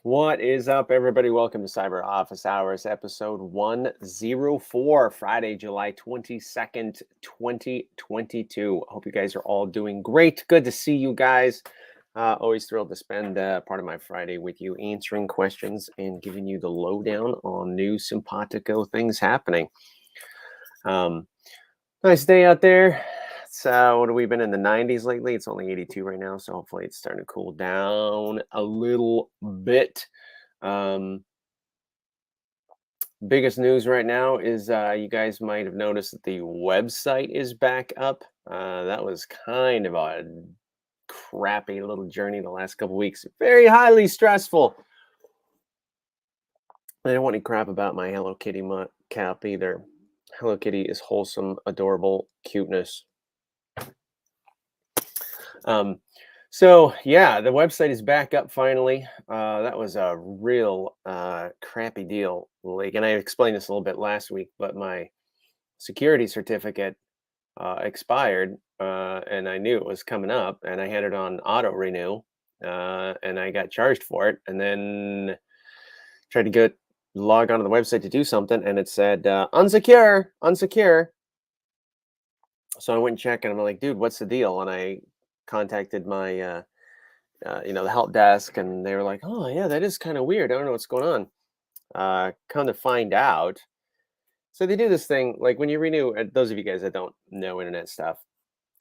What is up, everybody? Welcome to Cyber Office Hours, episode 104, Friday, July 22nd, 2022. I hope you guys are all doing great. Good to see you guys. Always thrilled to spend part of my Friday with you, answering questions and giving you the lowdown on new simpatico things happening. Nice day out there. So what have we been in the 90s lately? It's only 82 right now, so hopefully it's starting to cool down a little bit. Biggest news right now is you guys might have noticed that the website is back up. That was kind of a crappy little journey the last couple weeks. Very highly stressful. I don't want any crap about my Hello Kitty cap either. Hello Kitty is wholesome, adorable cuteness. So yeah, the website is back up finally. That was a real crappy deal. Like, and I explained this a little bit last week, but my security certificate expired, and I knew it was coming up, and I had it on auto renew, and I got charged for it, and then tried to log onto the website to do something, and it said unsecure. So I went and checked, and I'm like, dude, what's the deal? And I contacted my the help desk, and they were like, oh yeah, that is kind of weird. I don't know what's going on. Come to find out, so they do this thing like when you renew, those of you guys that don't know internet stuff,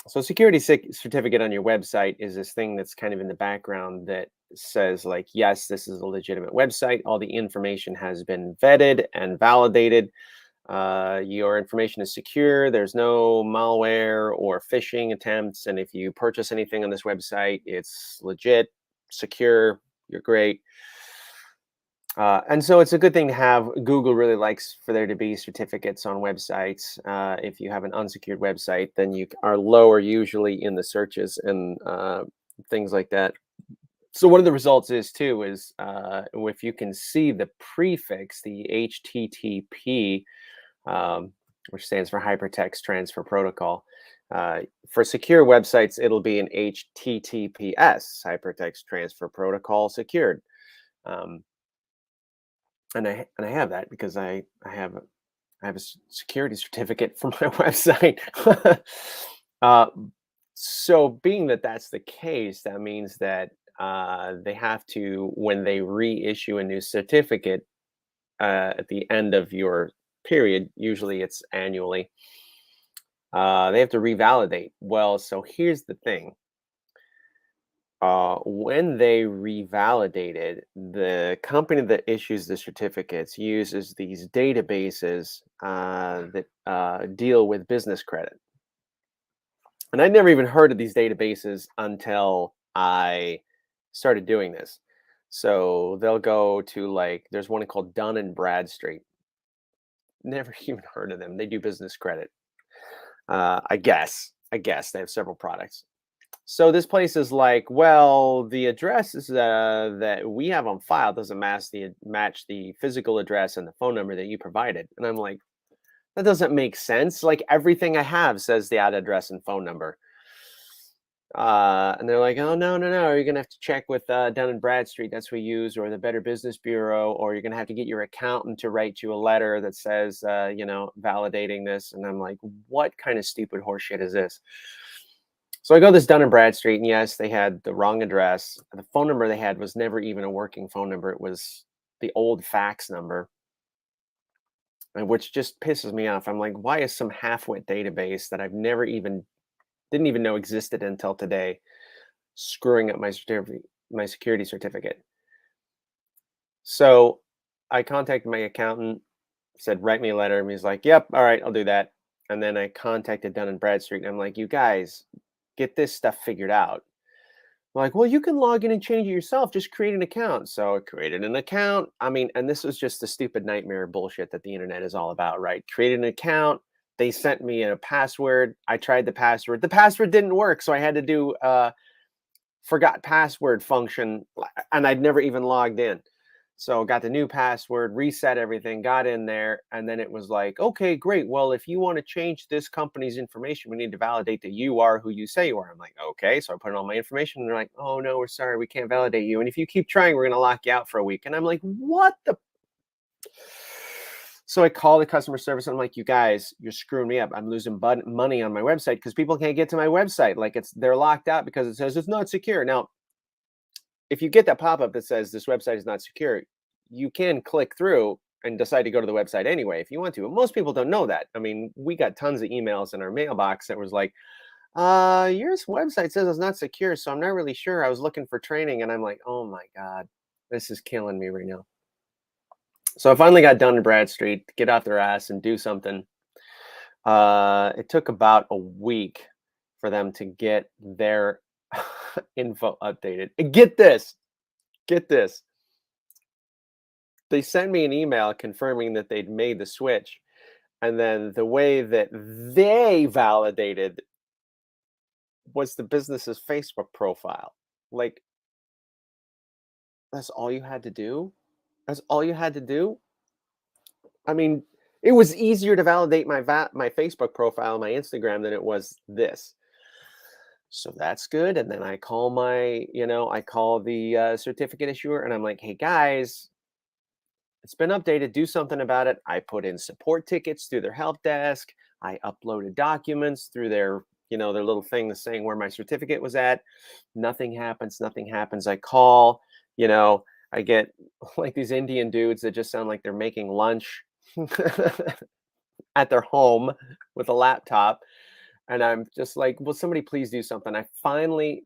so security certificate on your website is this thing that's kind of in the background that says like, yes, this is a legitimate website, all the information has been vetted and validated. Your information is secure. There's no malware or phishing attempts. And if you purchase anything on this website, it's legit, secure, you're great. And so it's a good thing to have. Google really likes for there to be certificates on websites. If you have an unsecured website, then you are lower usually in the searches and things like that. So one of the results is if you can see the prefix, the HTTP, which stands for Hypertext Transfer Protocol. For secure websites, it'll be an HTTPS, Hypertext Transfer Protocol Secured. And I have that because I have a security certificate for my website. So being that that's the case, that means that they have to, when they reissue a new certificate at the end of your period, usually it's annually, they have to revalidate. Well, so here's the thing. When they revalidated, the company that issues the certificates uses these databases that deal with business credit. And I'd never even heard of these databases until I started doing this. So they'll go to there's one called Dun and Bradstreet. Never even heard of them. They do business credit. I guess they have several products. So this place is like, well, the addresses that we have on file doesn't match the physical address and the phone number that you provided. And I'm like, that doesn't make sense. Like everything I have says the ad address and phone number. And they're like, oh, no. You're going to have to check with Dun & Bradstreet. That's what we use, or the Better Business Bureau, or you're going to have to get your accountant to write you a letter that says, validating this. And I'm like, what kind of stupid horseshit is this? So I go to this Dun & Bradstreet, and yes, they had the wrong address. The phone number they had was never even a working phone number. It was the old fax number, which just pisses me off. I'm like, why is some half-wit database that I've didn't even know existed until today screwing up my security certificate? So I contacted my accountant, said, write me a letter. And he's like, yep, all right, I'll do that. And then I contacted Dun & Bradstreet, and I'm like, you guys, get this stuff figured out. Like, well, you can log in and change it yourself. Just create an account. So I created an account. I mean, and this was just the stupid nightmare bullshit that the internet is all about, right? Created an account. They sent me a password. I tried the password. The password didn't work. So I had to do forgot password function, and I'd never even logged in. So got the new password, reset everything, got in there, and then it was like, okay, great. Well, if you want to change this company's information, we need to validate that you are who you say you are. I'm like, okay. So I put in all my information, and they're like, oh no, we're sorry, we can't validate you. And if you keep trying, we're gonna lock you out for a week. And I'm like, what the. So I call the customer service and I'm like, you guys, you're screwing me up. I'm losing money on my website because people can't get to my website. Like they're locked out because it says it's not secure. Now, if you get that pop-up that says this website is not secure, you can click through and decide to go to the website anyway if you want to. But most people don't know that. I mean, we got tons of emails in our mailbox that was like, your website says it's not secure, so I'm not really sure. I was looking for training, and I'm like, oh my God, this is killing me right now. So I finally got Dun& Bradstreet to get off their ass and do something. It took about a week for them to get their info updated. And get this. They sent me an email confirming that they'd made the switch. And then the way that they validated was the business's Facebook profile. Like, that's all you had to do? That's all you had to do? I mean, it was easier to validate my Facebook profile, my Instagram than it was this. So that's good. And then I call I call the certificate issuer and I'm like, hey guys, it's been updated. Do something about it. I put in support tickets through their help desk. I uploaded documents through their little thing saying where my certificate was at. Nothing happens. Nothing happens. I call, I get like these Indian dudes that just sound like they're making lunch at their home with a laptop. And I'm just like, will somebody please do something? I finally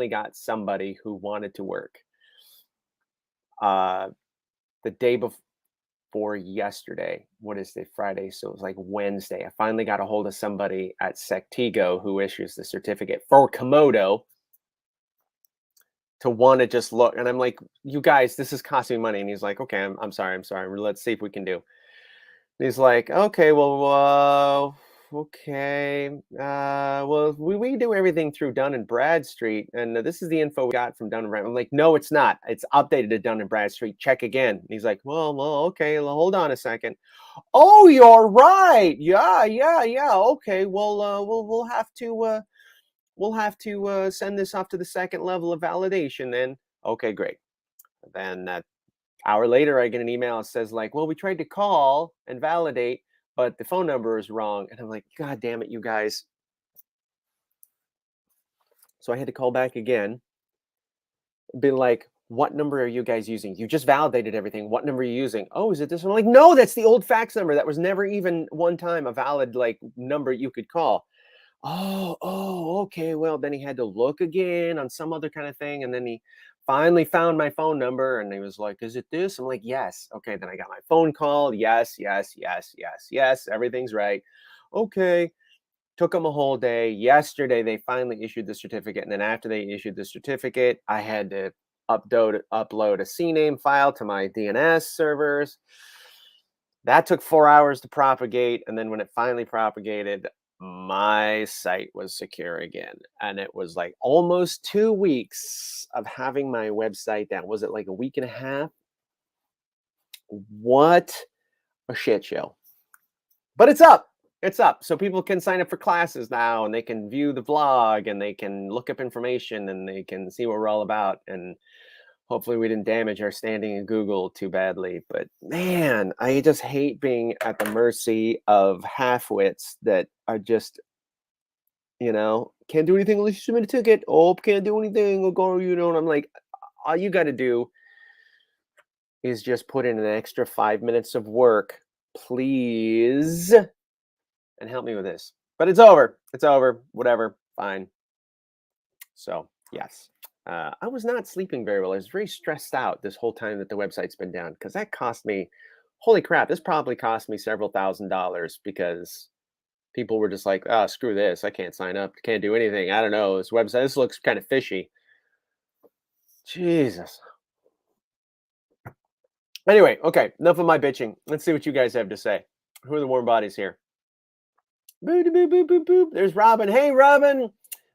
got somebody who wanted to work. Uh, the day before yesterday, what is it, Friday? So it was like Wednesday. I finally got a hold of somebody at Sectigo who issues the certificate for Komodo to want to just look. And I'm like, you guys, this is costing me money. And he's like, okay, I'm sorry. I'm sorry. Let's see if we can do. And he's like, okay, well, okay. Well, we do everything through Dun& Bradstreet, and this is the info we got from Dun& Brad. I'm like, no, it's not. It's updated to Dun& Bradstreet. Check again. And he's like, well, okay. Well, hold on a second. Oh, you're right. Yeah. Okay. Well, we'll have to send this off to the second level of validation. Then, okay, great. Then hour later, I get an email that says like, well, we tried to call and validate, but the phone number is wrong. And I'm like, God damn it, you guys. So I had to call back again, be like, what number are you guys using? You just validated everything. What number are you using? Oh, is it this one? I'm like, no, that's the old fax number. That was never even one time a valid like number you could call. Oh, okay. Well, then he had to look again on some other kind of thing. And then he finally found my phone number and he was like, is it this? I'm like, yes. Okay. Then I got my phone call. Yes. Everything's right. Okay. Took them a whole day. Yesterday, they finally issued the certificate. And then after they issued the certificate, I had to upload a CNAME file to my DNS servers. That took 4 hours to propagate. And then when it finally propagated, my site was secure again. And it was like almost 2 weeks of having my website down. Was it like a week and a half? What a shit show. But it's up. It's up. So people can sign up for classes now and they can view the vlog and they can look up information and they can see what we're all about. And hopefully we didn't damage our standing in Google too badly. But man, I just hate being at the mercy of half-wits that are just, can't do anything unless you submit a ticket. Oh, can't do anything. Or go, and I'm like, all you got to do is just put in an extra 5 minutes of work, please, and help me with this. But it's over. It's over. Whatever. Fine. So, yes. I was not sleeping very well. I was very stressed out this whole time that the website's been down because that cost me, holy crap, this probably cost me several $1,000s because people were just like, oh, screw this. I can't sign up. Can't do anything. I don't know. This website, this looks kind of fishy. Jesus. Anyway, okay, enough of my bitching. Let's see what you guys have to say. Who are the warm bodies here? Boop, boop, boop, boop, boop. There's Robin. Hey, Robin.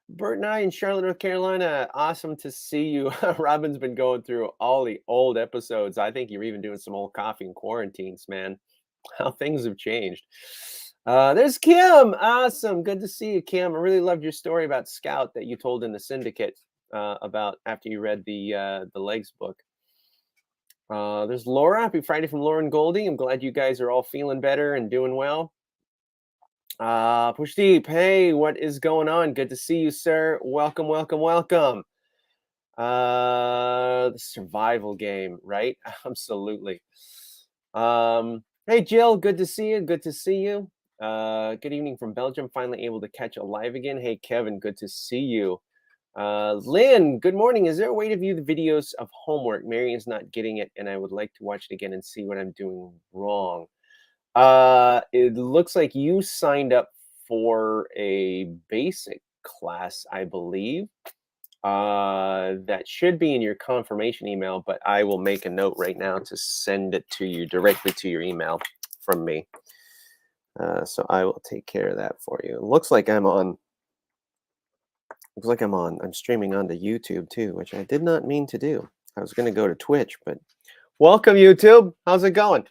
Bert and I in Charlotte, North Carolina. Awesome to see you. Robin's been going through all the old episodes. I think you're even doing some old coffee and quarantines, man. How things have changed. There's Kim. Awesome. Good to see you, Kim. I really loved your story about Scout that you told in the syndicate about after you read the Legs book. There's Laura. Happy Friday from Lauren Goldie. I'm glad you guys are all feeling better and doing well. Push Deep. Hey, what is going on? Good to see you, sir. Welcome, welcome, welcome. The survival game, right? Absolutely. Hey, Jill. Good to see you. Good to see you. Good evening from Belgium. Finally able to catch a live again. Hey, Kevin. Good to see you. Lynn, good morning. Is there a way to view the videos of homework? Mary is not getting it, and I would like to watch it again and see what I'm doing wrong. It looks like you signed up for a basic class, I believe. That should be in your confirmation email, but I will make a note right now to send it to you directly to your email from me. So I will take care of that for you. It looks like I'm streaming onto YouTube too, which I did not mean to do. I was going to go to Twitch, but welcome YouTube. How's it going?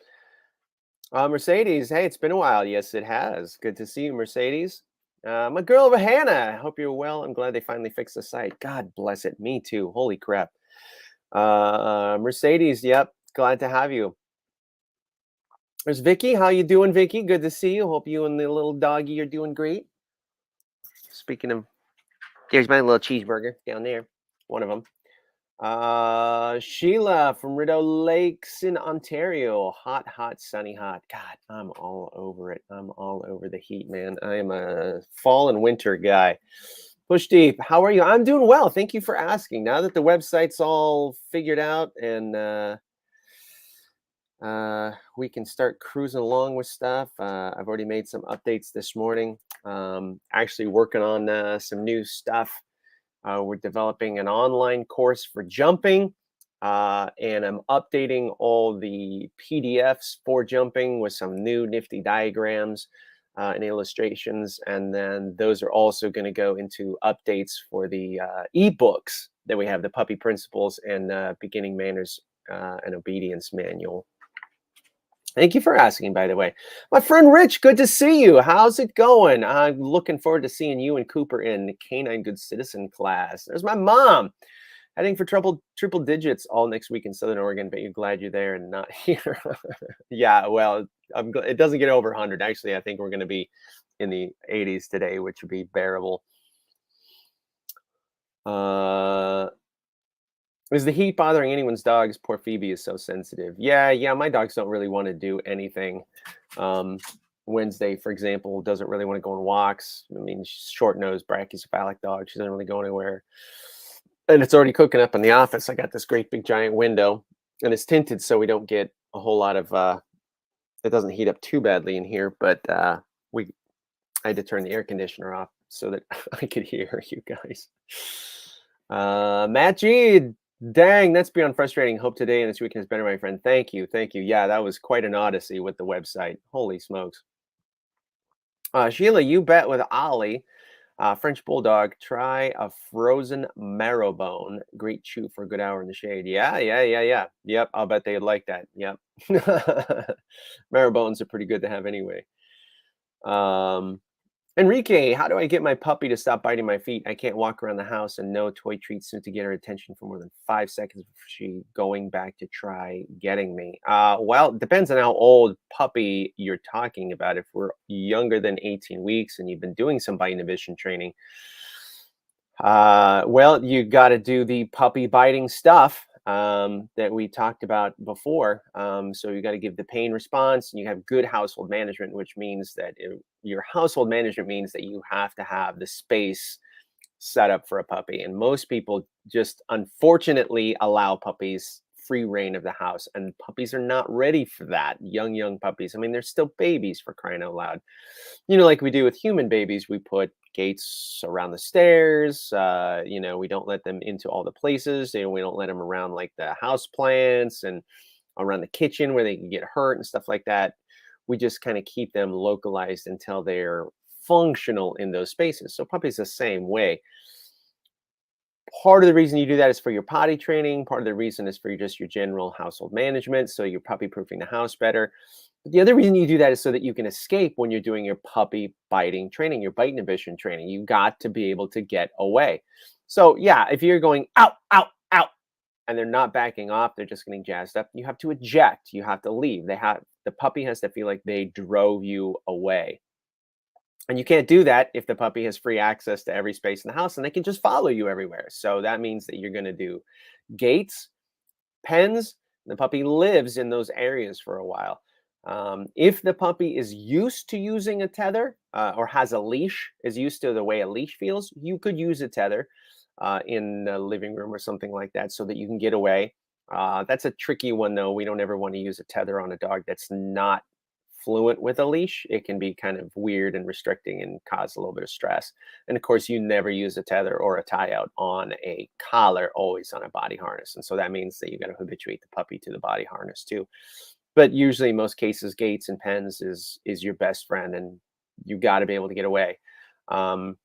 Mercedes, hey, it's been a while. Yes, it has. Good to see you, Mercedes. My girl over Hannah. I hope you're well. I'm glad they finally fixed the site. God bless it. Me too. Holy crap. Mercedes, yep. Glad to have you. There's Vicky. How you doing, Vicky? Good to see you. Hope you and the little doggy are doing great. Speaking of, there's my little cheeseburger down there. One of them. Sheila from Rideau Lakes in Ontario. Hot, hot, sunny, hot. God, I'm all over it. I'm all over the heat, man. I am a fall and winter guy. Push Deep, how are you? I'm doing well. Thank you for asking. Now that the website's all figured out and we can start cruising along with stuff. I've already made some updates this morning. Actually working on some new stuff. We're developing an online course for jumping, and I'm updating all the PDFs for jumping with some new nifty diagrams and illustrations. And then those are also going to go into updates for the ebooks that we have, the Puppy Principles and Beginning Manners and Obedience Manual. Thank you for asking, by the way. My friend Rich, good to see you. How's it going? I'm looking forward to seeing you and Cooper in the Canine Good Citizen class. There's my mom, heading for triple digits all next week in Southern Oregon, but you're glad you're there and not here. Yeah, well, it doesn't get over 100. Actually, I think we're going to be in the 80s today, which would be bearable. Is the heat bothering anyone's dogs? Poor Phoebe is so sensitive. Yeah, my dogs don't really want to do anything. Wednesday, for example, doesn't really want to go on walks. I mean, she's short-nosed, brachycephalic dog. She doesn't really go anywhere. And it's already cooking up in the office. I got this great big giant window, and it's tinted so we don't get a whole lot of, it doesn't heat up too badly in here, but I had to turn the air conditioner off so that I could hear you guys. Matt G, dang, that's beyond frustrating. Hope today and this weekend is better, my friend. Thank you. Yeah, that was quite an odyssey with the website. Holy smokes. Sheila, you bet with Ollie. French Bulldog, try a frozen marrowbone. Great chew for a good hour in the shade. Yeah. Yep, I'll bet they'd like that. Yep. Marrowbones are pretty good to have anyway. Enrique, how do I get my puppy to stop biting my feet? I can't walk around the house and no toy treats seem to get her attention for more than 5 seconds before she going back to try getting me. Well, it depends on how old puppy you're talking about. If we're younger than 18 weeks and you've been doing some bite inhibition training, well, you got to do the puppy biting stuff that we talked about before. So you got to give the pain response, and you have good household management, which means that your household management means that you have to have the space set up for a puppy. And most people just unfortunately allow puppies free reign of the house. And puppies are not ready for that. Young puppies. I mean, they're still babies, for crying out loud. Like we do with human babies, we put gates around the stairs. We don't let them into all the places. We don't let them around like the house plants and around the kitchen where they can get hurt and stuff like that. We just kind of keep them localized until they're functional in those spaces. So puppies the same way. Part of the reason you do that is for your potty training. Part of the reason is for just your general household management. So you're puppy proofing the house better. But the other reason you do that is so that you can escape when you're doing your puppy biting training, your bite inhibition training. You got to be able to get away. So yeah, if you're going out, out, out, and they're not backing off, they're just getting jazzed up, you have to eject. You have to leave. The puppy has to feel like they drove you away. And you can't do that if the puppy has free access to every space in the house and they can just follow you everywhere. So that means that you're going to do gates, pens. The puppy lives in those areas for a while. If the puppy is used to using a tether or has a leash, is used to the way a leash feels, you could use a tether in the living room or something like that so that you can get away. That's a tricky one, though. We don't ever want to use a tether on a dog that's not fluent with a leash. It can be kind of weird and restricting and cause a little bit of stress. And of course, you never use a tether or a tie out on a collar, always on a body harness. And so that means that you got to habituate the puppy to the body harness too. But usually, in most cases, gates and pens is your best friend, and you got to be able to get away. Um,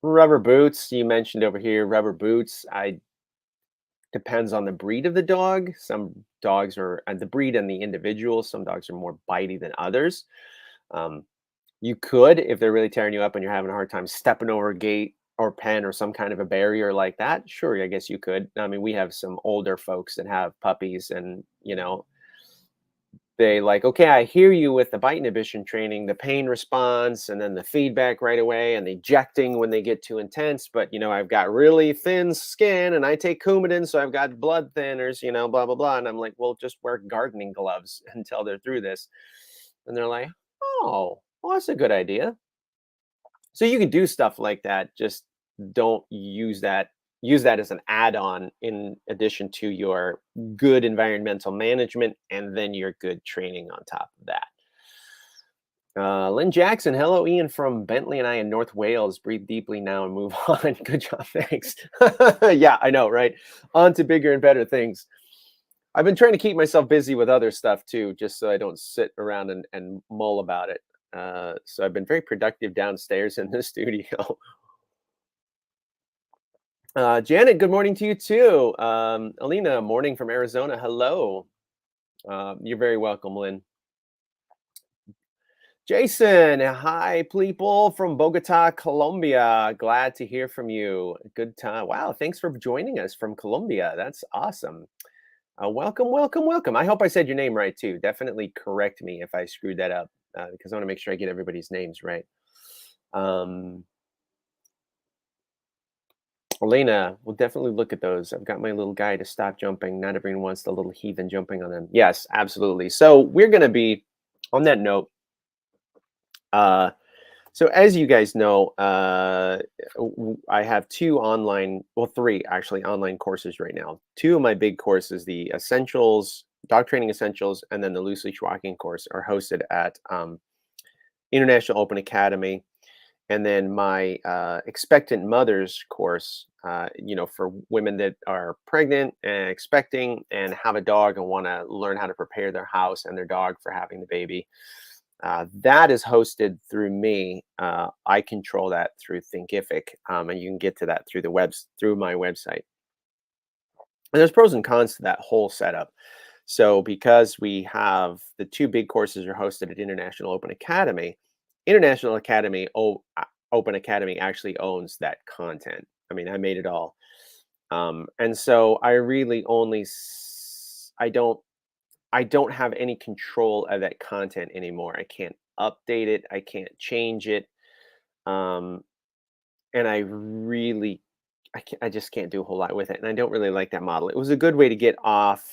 Rubber boots, you mentioned over here, rubber boots. I Depends on the breed of the dog. Some dogs are the breed and the individual. Some dogs are more bitey than others. Um, you could, if they're really tearing you up and you're having a hard time stepping over a gate or pen or some kind of a barrier like that, sure, I guess you could. I mean, we have some older folks that have puppies, and they like, okay, I hear you with the bite inhibition training, the pain response, and then the feedback right away, and the ejecting when they get too intense. But I've got really thin skin, and I take Coumadin, so I've got blood thinners, blah blah blah. And I'm like, well, just wear gardening gloves until they're through this. And they're like, oh, well, that's a good idea. So you can do stuff like that. Just don't use that as an add-on in addition to your good environmental management and then your good training on top of that. Lynn Jackson, hello, Ian from Bentley and I in North Wales. Breathe deeply now and move on. Good job, thanks. Yeah, I know, right? On to bigger and better things. I've been trying to keep myself busy with other stuff too, just so I don't sit around and mull about it. So I've been very productive downstairs in the studio. Janet, good morning to you too. Alina, morning from Arizona. Hello. You're very welcome, Lynn. Jason, hi, people from Bogota, Colombia. Glad to hear from you. Good time. Wow, thanks for joining us from Colombia. That's awesome. Welcome, welcome, welcome. I hope I said your name right too. Definitely correct me if I screwed that up because I want to make sure I get everybody's names right. Elena, we'll definitely look at those. I've got my little guy to stop jumping. Not everyone wants the little heathen jumping on them. Yes, absolutely. So we're going to be on that note. So as you guys know, I have three actually online courses right now. Two of my big courses, the Essentials, Dog Training Essentials, and then the Loose Leash Walking course are hosted at International Open Academy. And then my Expectant Mothers course, for women that are pregnant and expecting and have a dog and want to learn how to prepare their house and their dog for having the baby. That is hosted through me. I control that through Thinkific, and you can get to that through my website. And there's pros and cons to that whole setup. So because we have the two big courses are hosted at International Open Academy, Open Academy actually owns that content. I mean, I made it all. And so I really I don't have any control of that content anymore. I can't update it. I can't change it. Um, and I just can't do a whole lot with it. And I don't really like that model. It was a good way to get off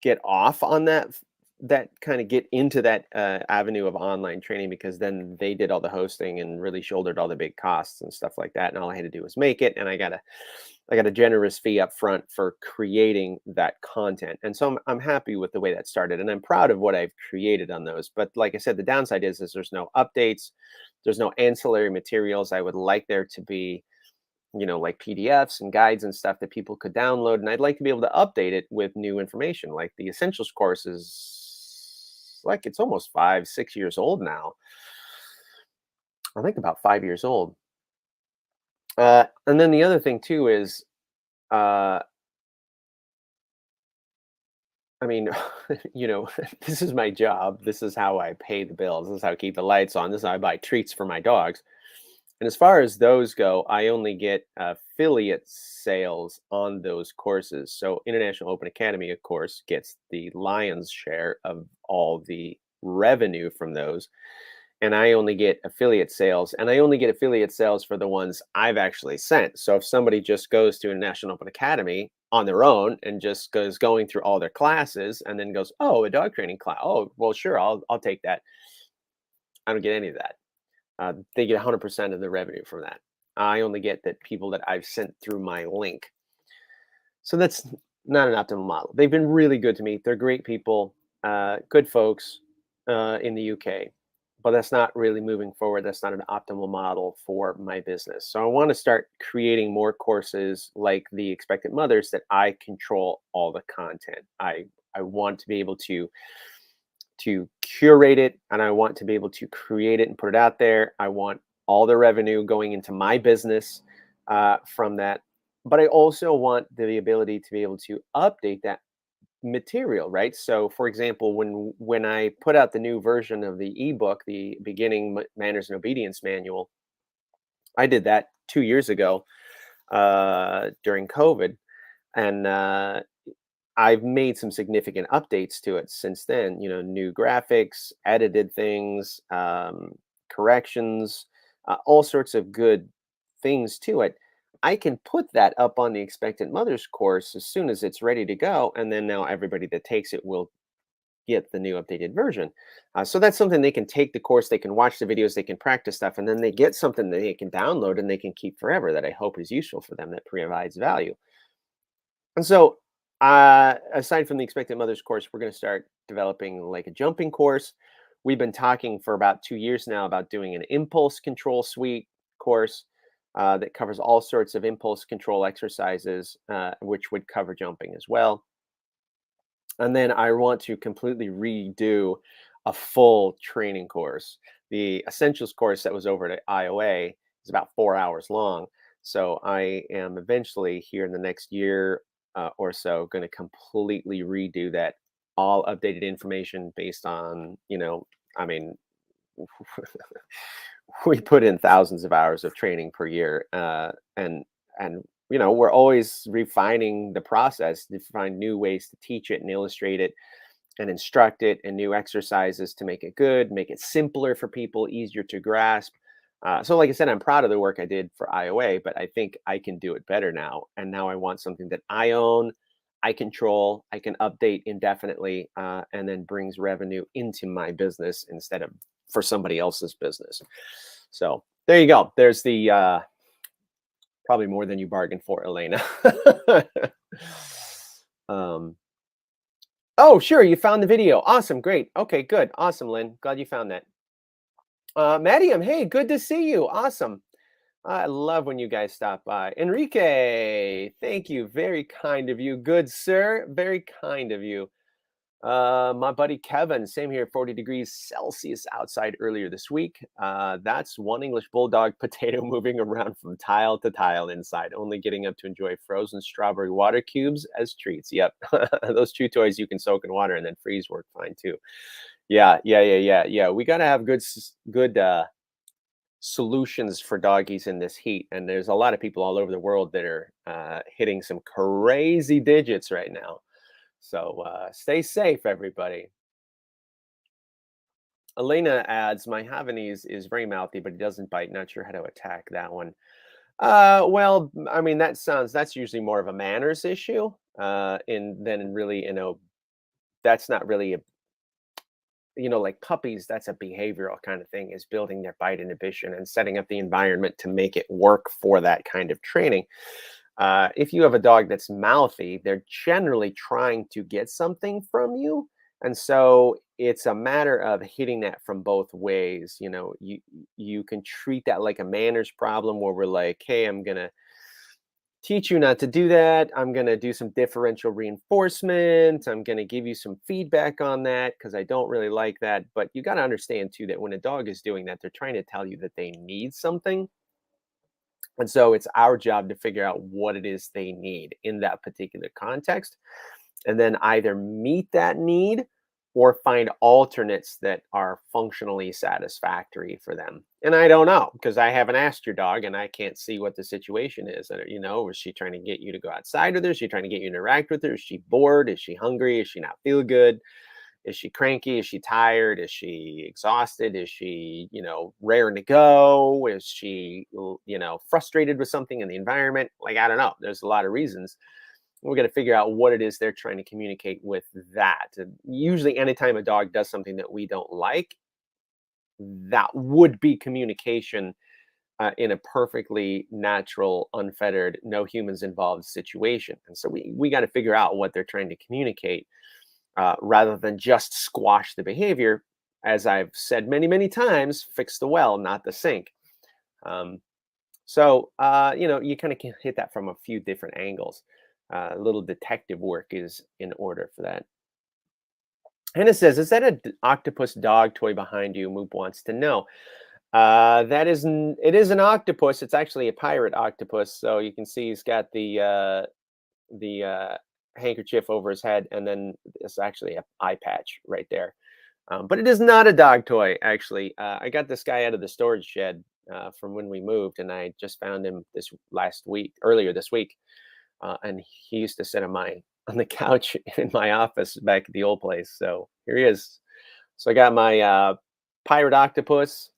on that kind of get into that avenue of online training, because then they did all the hosting and really shouldered all the big costs and stuff like that. And all I had to do was make it. And I got to I got a generous fee up front for creating that content. And so I'm happy with the way that started and I'm proud of what I've created on those. But like I said, the downside is there's no updates, there's no ancillary materials. I would like there to be, like PDFs and guides and stuff that people could download. And I'd like to be able to update it with new information. Like the essentials course is like it's almost 5, 6 years old now. I think about 5 years old. And then the other thing too is uh I mean, this is my job. This is how I pay the bills. This is how I keep the lights on. This is how I buy treats for my dogs. And as far as those go, I only get affiliate sales on those courses. So International Open Academy, of course, gets the lion's share of all the revenue from those. And I only get affiliate sales, and I only get affiliate sales for the ones I've actually sent. So if somebody just goes to a National Open Academy on their own and just goes going through all their classes and then goes, "Oh, a dog training class. Oh, well, sure, I'll take that." I don't get any of that. They get 100% of the revenue from that. I only get that people that I've sent through my link. So that's not an optimal model. They've been really good to me. They're great people, good folks in the UK, but that's not really moving forward. That's not an optimal model for my business. So I want to start creating more courses like the Expectant Mothers that I control all the content. I want to be able to curate it and I want to be able to create it and put it out there. I want all the revenue going into my business from that. But I also want the ability to be able to update that material, right? So, for example, when I put out the new version of the ebook, the Beginning Manners and Obedience Manual, I did that 2 years ago during COVID, and I've made some significant updates to it since then. New graphics, edited things, corrections, all sorts of good things to it. I can put that up on the Expectant Mothers course as soon as it's ready to go, and then now everybody that takes it will get the new updated version. So that's something they can take the course, they can watch the videos, they can practice stuff, and then they get something that they can download and they can keep forever that I hope is useful for them, that provides value. And so, aside from the Expectant Mothers course, we're going to start developing like a jumping course. We've been talking for about 2 years now about doing an impulse control suite course that covers all sorts of impulse control exercises, which would cover jumping as well. And then I want to completely redo a full training course. The essentials course that was over at IOA is about 4 hours long. So I am eventually here in the next year or so going to completely redo that, all updated information based on, I mean, we put in thousands of hours of training per year, and we're always refining the process to find new ways to teach it and illustrate it and instruct it, and new exercises to make it good, make it simpler for people, easier to grasp. So like I said, I'm proud of the work I did for IOA, but I think I can do it better now. And now I want something that I own, I control, I can update indefinitely, and then brings revenue into my business instead of for somebody else's business. So there you go. There's the probably more than you bargained for, Elena. um, oh, sure. You found the video. Awesome. Great. Okay, good. Awesome, Lynn. Glad you found that. Madiam, hey, good to see you. Awesome. I love when you guys stop by. Enrique, thank you. Very kind of you. Good, sir. Very kind of you. My buddy Kevin, same here, 40 degrees Celsius outside earlier this week. That's one English bulldog potato moving around from tile to tile inside, only getting up to enjoy frozen strawberry water cubes as treats. Yep. Those chew toys you can soak in water and then freeze work fine too. Yeah. We got to have good solutions for doggies in this heat. And there's a lot of people all over the world that are hitting some crazy digits right now. So stay safe, everybody. Elena adds, my Havanese is very mouthy, but he doesn't bite. Not sure how to attack that one. Well, I mean, that's usually more of a manners issue. In Then really, that's not really like puppies, that's a behavioral kind of thing, is building their bite inhibition and setting up the environment to make it work for that kind of training. If you have a dog that's mouthy, they're generally trying to get something from you. And so it's a matter of hitting that from both ways. You can treat that like a manners problem where we're like, hey, I'm gonna teach you not to do that. I'm going to do some differential reinforcement. I'm going to give you some feedback on that because I don't really like that. But you got to understand too that when a dog is doing that, they're trying to tell you that they need something. And so it's our job to figure out what it is they need in that particular context and then either meet that need or find alternates that are functionally satisfactory for them. And I don't know because I haven't asked your dog and I can't see what the situation is. Is she trying to get you to go outside with her? Is she trying to get you to interact with her? Is she bored? Is she hungry? Is she not feel good? Is she cranky? Is she tired? Is she exhausted? Is she, raring to go? Is she, frustrated with something in the environment? Like, I don't know. There's a lot of reasons. We're going to figure out what it is they're trying to communicate with that. And usually, anytime a dog does something that we don't like, that would be communication in a perfectly natural, unfettered, no humans involved situation. And so we got to figure out what they're trying to communicate rather than just squash the behavior. As I've said many, many times, fix the well, not the sink. Um, you kind of can hit that from a few different angles. A little detective work is in order for that. And it says, is that an octopus dog toy behind you? Moop wants to know. It is an octopus. It's actually a pirate octopus. So you can see he's got the handkerchief over his head, and then it's actually a eye patch right there. But it is not a dog toy, actually. I got this guy out of the storage shed from when we moved, and I just found him earlier this week, and he used to sit on the couch in my office back at the old place. So here he is. So I got my pirate octopus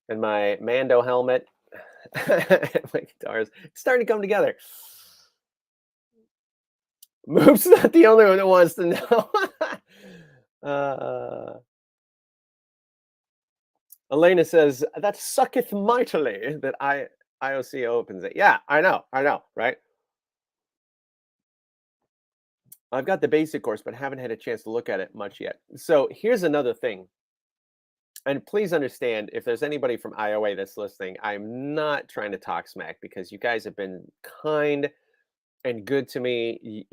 and my Mando helmet. My guitars. It's starting to come together. Move's not the only one that wants to know. uh, Elena says, that sucketh mightily that IOC opens it. Yeah, I know, right? I've got the basic course, but haven't had a chance to look at it much yet. So here's another thing. And please understand, if there's anybody from IOA that's listening, I'm not trying to talk smack because you guys have been kind and good to me.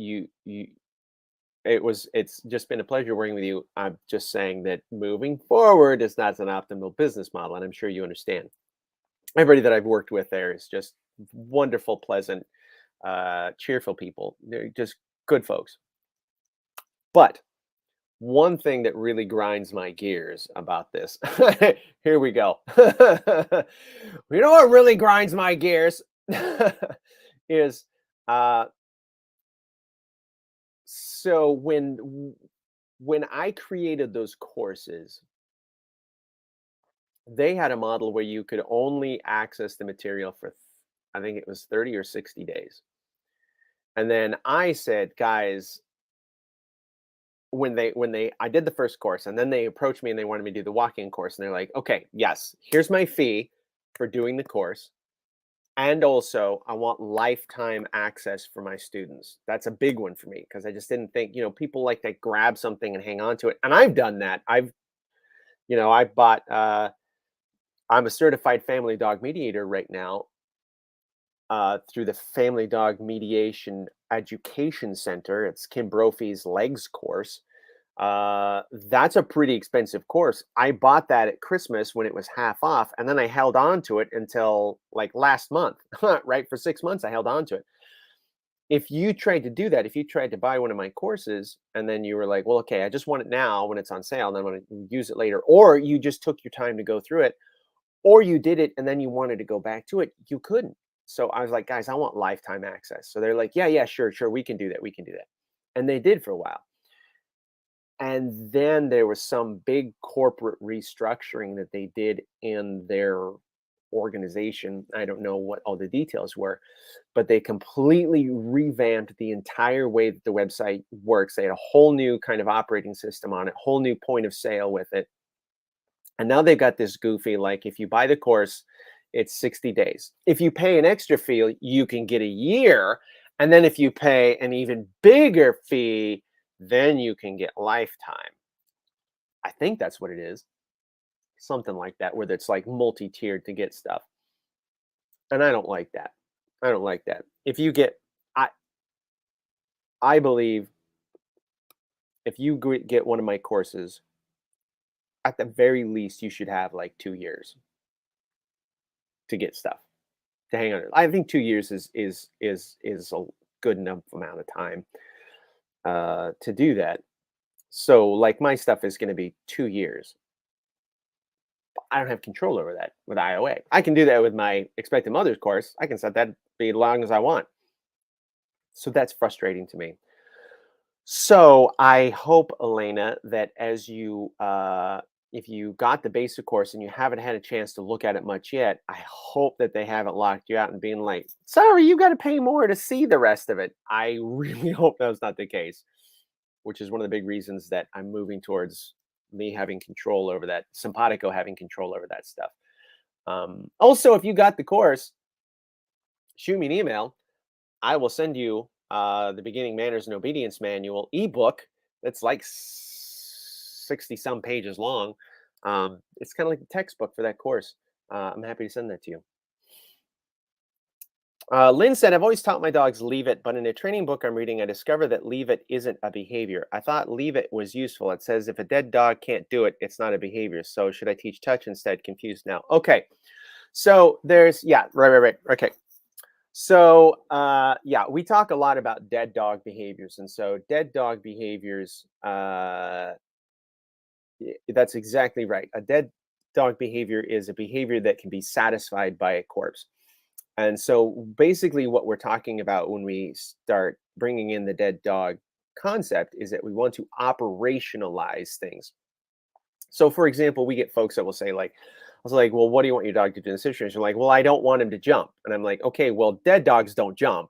It's just been a pleasure working with you. I'm just saying that moving forward is not an optimal business model, and I'm sure you understand. Everybody that I've worked with there is just wonderful, pleasant, cheerful people. They're just good folks. But one thing that really grinds my gears about this, here we go. You know what really grinds my gears is so when I created those courses, they had a model where you could only access the material for I think it was 30 or 60 days. And then I said, guys, when they I did the first course and then they approached me and they wanted me to do the walk-in course and they're like, okay, yes, here's my fee for doing the course. And also, I want lifetime access for my students. That's a big one for me because I just didn't think, people like to grab something and hang on to it. And I've done that. I bought, I'm a certified family dog mediator right now through the Family Dog Mediation Education Center. It's Kim Brophy's Legs course. That's a pretty expensive course. I bought that at Christmas when it was half off, and then I held on to it until like last month, right? For 6 months, I held on to it. If you tried to do that, if you tried to buy one of my courses and then you were like, well, okay, I just want it now when it's on sale, and then I want to use it later, or you just took your time to go through it, or you did it and then you wanted to go back to it, you couldn't. So I was like, guys, I want lifetime access. So they're like, yeah, sure, we can do that. We can do that. And they did for a while. And then there was some big corporate restructuring that they did in their organization. I don't know what all the details were, but they completely revamped the entire way that the website works. They had a whole new kind of operating system on it, whole new point of sale with it. And now they've got this goofy, like, if you buy the course, it's 60 days. If you pay an extra fee, you can get a year. And then if you pay an even bigger fee, then you can get lifetime. I think that's what it is. Something like that, where it's like multi-tiered to get stuff. And I don't like that. I don't like that. If you get, I I believe if you get one of my courses, at the very least, you should have like 2 years to get stuff to hang on. I think 2 years is a good enough amount of time to do that. So, like my stuff is going to be 2 years. I don't have control over that with IOA. I can do that with my expected mother's course. I can set that be as long as I want. So that's frustrating to me. So I hope, Elena, that as you, if you got the basic course and you haven't had a chance to look at it much yet, I hope that they haven't locked you out and being like, sorry, you got to pay more to see the rest of it. I really hope that's not the case, which is one of the big reasons that I'm moving towards me having control over that, Simpatico having control over that stuff. Also, if you got the course, shoot me an email. I will send you the Beginning Manners and Obedience Manual ebook that's like 60 some pages long. It's kind of like the textbook for that course. I'm happy to send that to you. Lynn said, I've always taught my dogs leave it, but in a training book I'm reading, I discovered that leave it isn't a behavior. I thought leave it was useful. It says if a dead dog can't do it, it's not a behavior. So should I teach touch instead? Confused now. Okay. So there's, yeah, right. Okay. So, yeah, we talk a lot about dead dog behaviors. And so dead dog behaviors, that's exactly right. A dead dog behavior is a behavior that can be satisfied by a corpse. And so basically what we're talking about when we start bringing in the dead dog concept is that we want to operationalize things. So for example, we get folks that will say like, I was like, well, what do you want your dog to do in this situation? Like, well, I don't want him to jump. And I'm like, okay, well, dead dogs don't jump.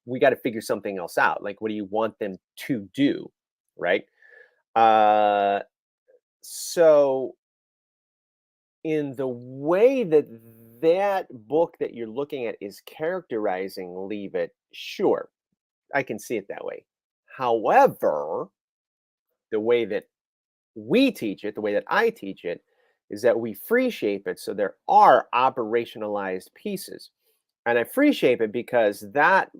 We got to figure something else out. Like, what do you want them to do? Right. Uh, so in the way that that book that you're looking at is characterizing leave it, sure, I can see it that way. However, the way that we teach it, the way that I teach it, is that we free shape it so there are operationalized pieces. And I free shape it because that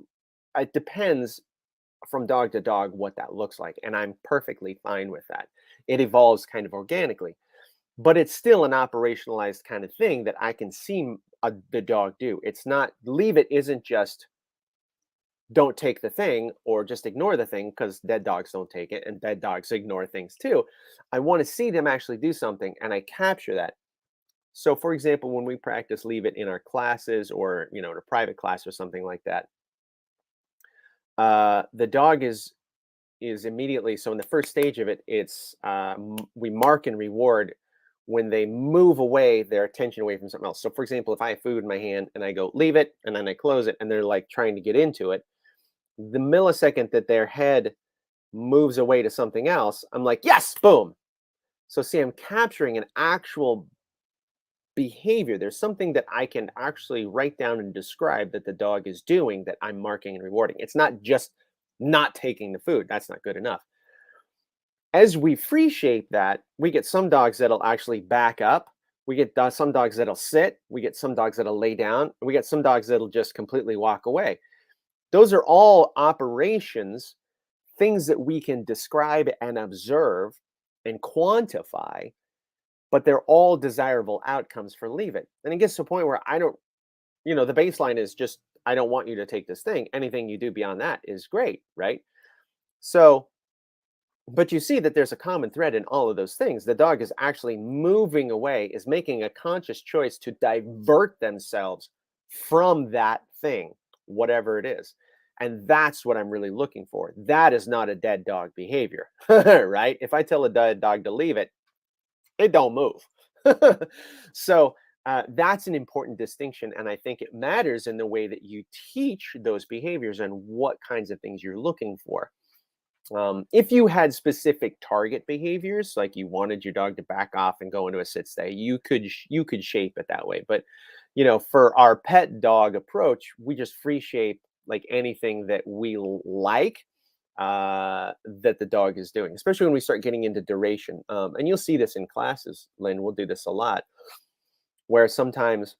it depends from dog to dog what that looks like. And I'm perfectly fine with that. It evolves kind of organically, but it's still an operationalized kind of thing that I can see the dog do. It's not leave it isn't just don't take the thing or just ignore the thing because dead dogs don't take it and dead dogs ignore things too. I want to see them actually do something and I capture that. So for example, when we practice leave it in our classes or, in a private class or something like that, the dog is immediately, so in the first stage of it, it's we mark and reward when they move away their attention away from something else. So for example, if I have food in my hand and I go leave it and then I close it and they're like trying to get into it, the millisecond that their head moves away to something else, I'm like, yes, boom. So see, I'm capturing an actual behavior. There's something that I can actually write down and describe that the dog is doing that I'm marking and rewarding. It's not just not taking the food. That's not good enough. As we free shape that, we get some dogs that'll actually back up. We get some dogs that'll sit. We get some dogs that'll lay down. We get some dogs that'll just completely walk away. Those are all operations, things that we can describe and observe and quantify, but they're all desirable outcomes for leave it. And it gets to a point where I don't, the baseline is just, I don't want you to take this thing. Anything you do beyond that is great, right? So, but you see that there's a common thread in all of those things. The dog is actually moving away, is making a conscious choice to divert themselves from that thing, whatever it is. And that's what I'm really looking for. That is not a dead dog behavior, right? If I tell a dead dog to leave it, it don't move. So that's an important distinction. And I think it matters in the way that you teach those behaviors and what kinds of things you're looking for. If you had specific target behaviors, like you wanted your dog to back off and go into a sit stay, you could shape it that way. But For our pet dog approach, we just free shape like anything that we like that the dog is doing, especially when we start getting into duration. And you'll see this in classes, Lynn. We'll do this a lot, where sometimes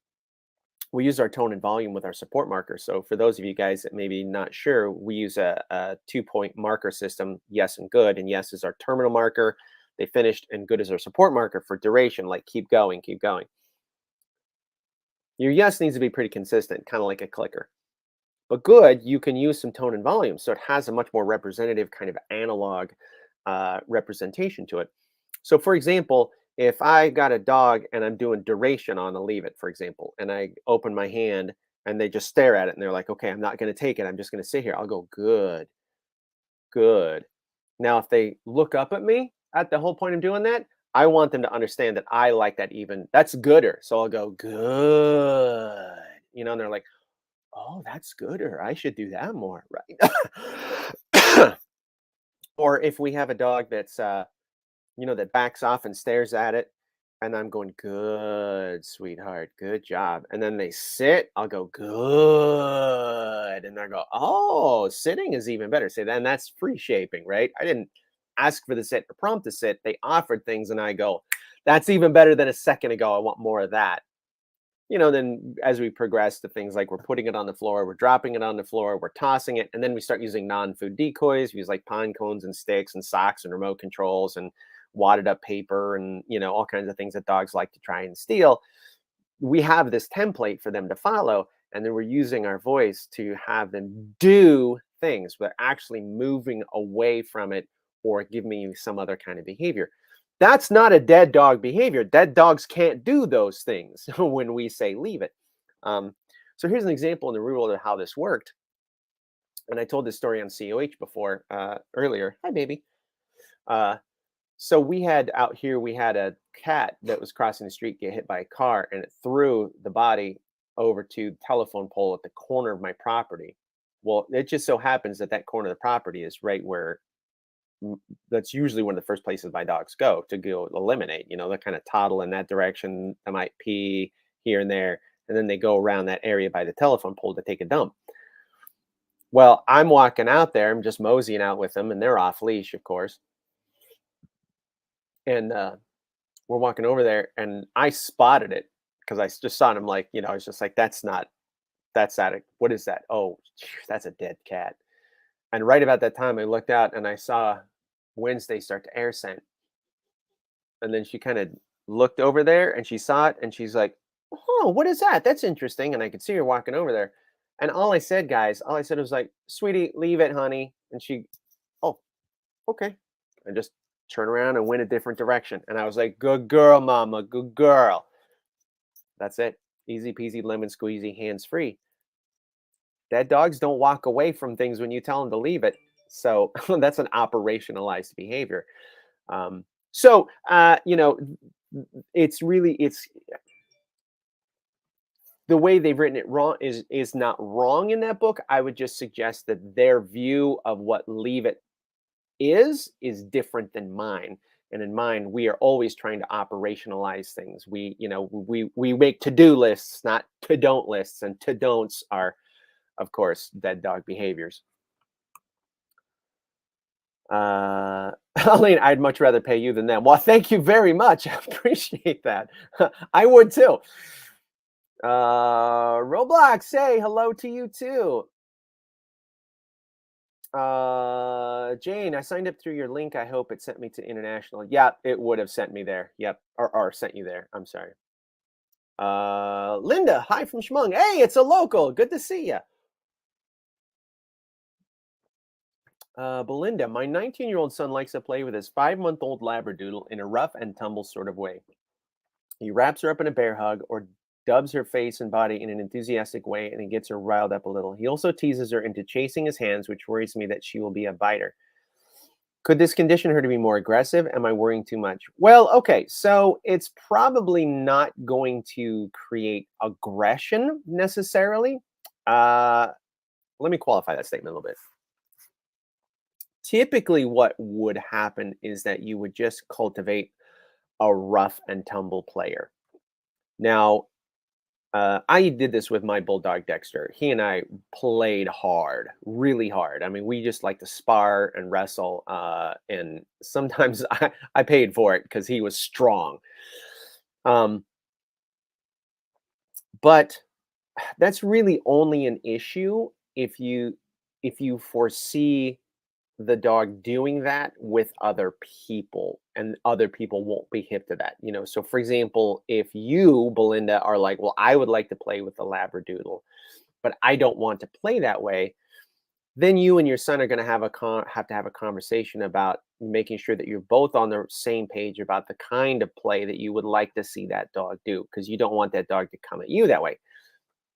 we use our tone and volume with our support marker. So for those of you guys that maybe not sure, we use a 2-point marker system, yes and good. And yes is our terminal marker, they finished, and good is our support marker for duration, like keep going, keep going. Your yes needs to be pretty consistent, kind of like a clicker. But good, you can use some tone and volume. So it has a much more representative kind of analog representation to it. So for example, if I got a dog and I'm doing duration on a leave it, for example, and I open my hand and they just stare at it and they're like, okay, I'm not going to take it. I'm just going to sit here. I'll go, good, good. Now, if they look up at me at the whole point of doing that, I want them to understand that I like that even. That's gooder. So I'll go, good. And they're like, oh, that's gooder. I should do that more. Right. Or if we have a dog that's that backs off and stares at it. And I'm going, good, sweetheart, good job. And then they sit, I'll go, good. And they'll go, oh, sitting is even better. Say that, and that's free shaping, right? I didn't ask for the sit or prompt to sit. They offered things, and I go, that's even better than a second ago. I want more of that. Then as we progress to things like we're putting it on the floor, we're dropping it on the floor, we're tossing it, and then we start using non-food decoys. We use like pine cones and sticks and socks and remote controls and wadded up paper and all kinds of things that dogs like to try and steal. We have this template for them to follow, and then we're using our voice to have them do things, but actually moving away from it or giving you some other kind of behavior. That's not a dead dog behavior. Dead dogs can't do those things when we say leave it. So here's an example in the real world of how this worked. And I told this story on COH before earlier. Hi, baby. So we had out here, we had a cat that was crossing the street, get hit by a car, and it threw the body over to the telephone pole at the corner of my property. Well, it just so happens that that corner of the property is right where that's usually one of the first places my dogs go to go eliminate. They kind of toddle in that direction. They might pee here and there, and then they go around that area by the telephone pole to take a dump. Well, I'm walking out there. I'm just moseying out with them, and they're off leash, of course. And we're walking over there, and I spotted it because I just saw it. I'm like, I was just like, that's not, that's not it. What is that? Oh, that's a dead cat. And right about that time, I looked out and I saw Wednesday start to air scent. And then she kind of looked over there and she saw it and she's like, oh, what is that? That's interesting. And I could see her walking over there. And all I said, guys, all I said was like, sweetie, leave it, honey. And she, oh, okay. And just turn around and went a different direction. And I was like, good girl, mama, good girl. That's it. Easy peasy, lemon squeezy, hands free. Dead dogs don't walk away from things when you tell them to leave it. So that's an operationalized behavior. It's the way they've written it wrong is not wrong in that book. I would just suggest that their view of what leave it is different than mine. And in mine, we are always trying to operationalize things. We make to-do lists, not to-don't lists, and to-don'ts are, of course, dead dog behaviors. Aline, I'd much rather pay you than them. Well, thank you very much. I appreciate that. I would too. Roblox, say hello to you too. Jane, I signed up through your link. I hope it sent me to international. Yeah, it would have sent me there. Yep. Or sent you there. I'm sorry. Linda, hi from Schmung. Hey, it's a local. Good to see you. Belinda, my 19-year-old son likes to play with his 5-month-old Labradoodle in a rough and tumble sort of way. He wraps her up in a bear hug or dubs her face and body in an enthusiastic way, and he gets her riled up a little. He also teases her into chasing his hands, which worries me that she will be a biter. Could this condition her to be more aggressive? Am I worrying too much? Well, okay, so it's probably not going to create aggression necessarily. Let me qualify that statement a little bit. Typically, what would happen is that you would just cultivate a rough and tumble player. Now, I did this with my bulldog Dexter. He and I played hard, really hard. I mean, we just like to spar and wrestle, and sometimes I paid for it because he was strong. Um, but that's really only an issue if you foresee the dog doing that with other people, and other people won't be hip to that. So for example, if you, Belinda, are like, well, I would like to play with the Labradoodle, but I don't want to play that way, then you and your son are going to have to have a conversation about making sure that you're both on the same page about the kind of play that you would like to see that dog do, because you don't want that dog to come at you that way.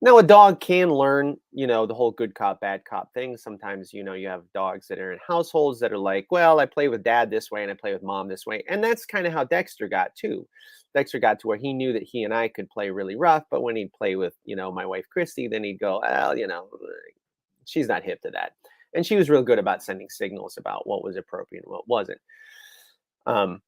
Now, a dog can learn, the whole good cop, bad cop thing. Sometimes, you have dogs that are in households that are like, well, I play with dad this way and I play with mom this way. And that's kind of how Dexter got too. Dexter got to where he knew that he and I could play really rough, but when he'd play with, my wife, Christy, then he'd go, well, she's not hip to that. And she was real good about sending signals about what was appropriate and what wasn't. Um,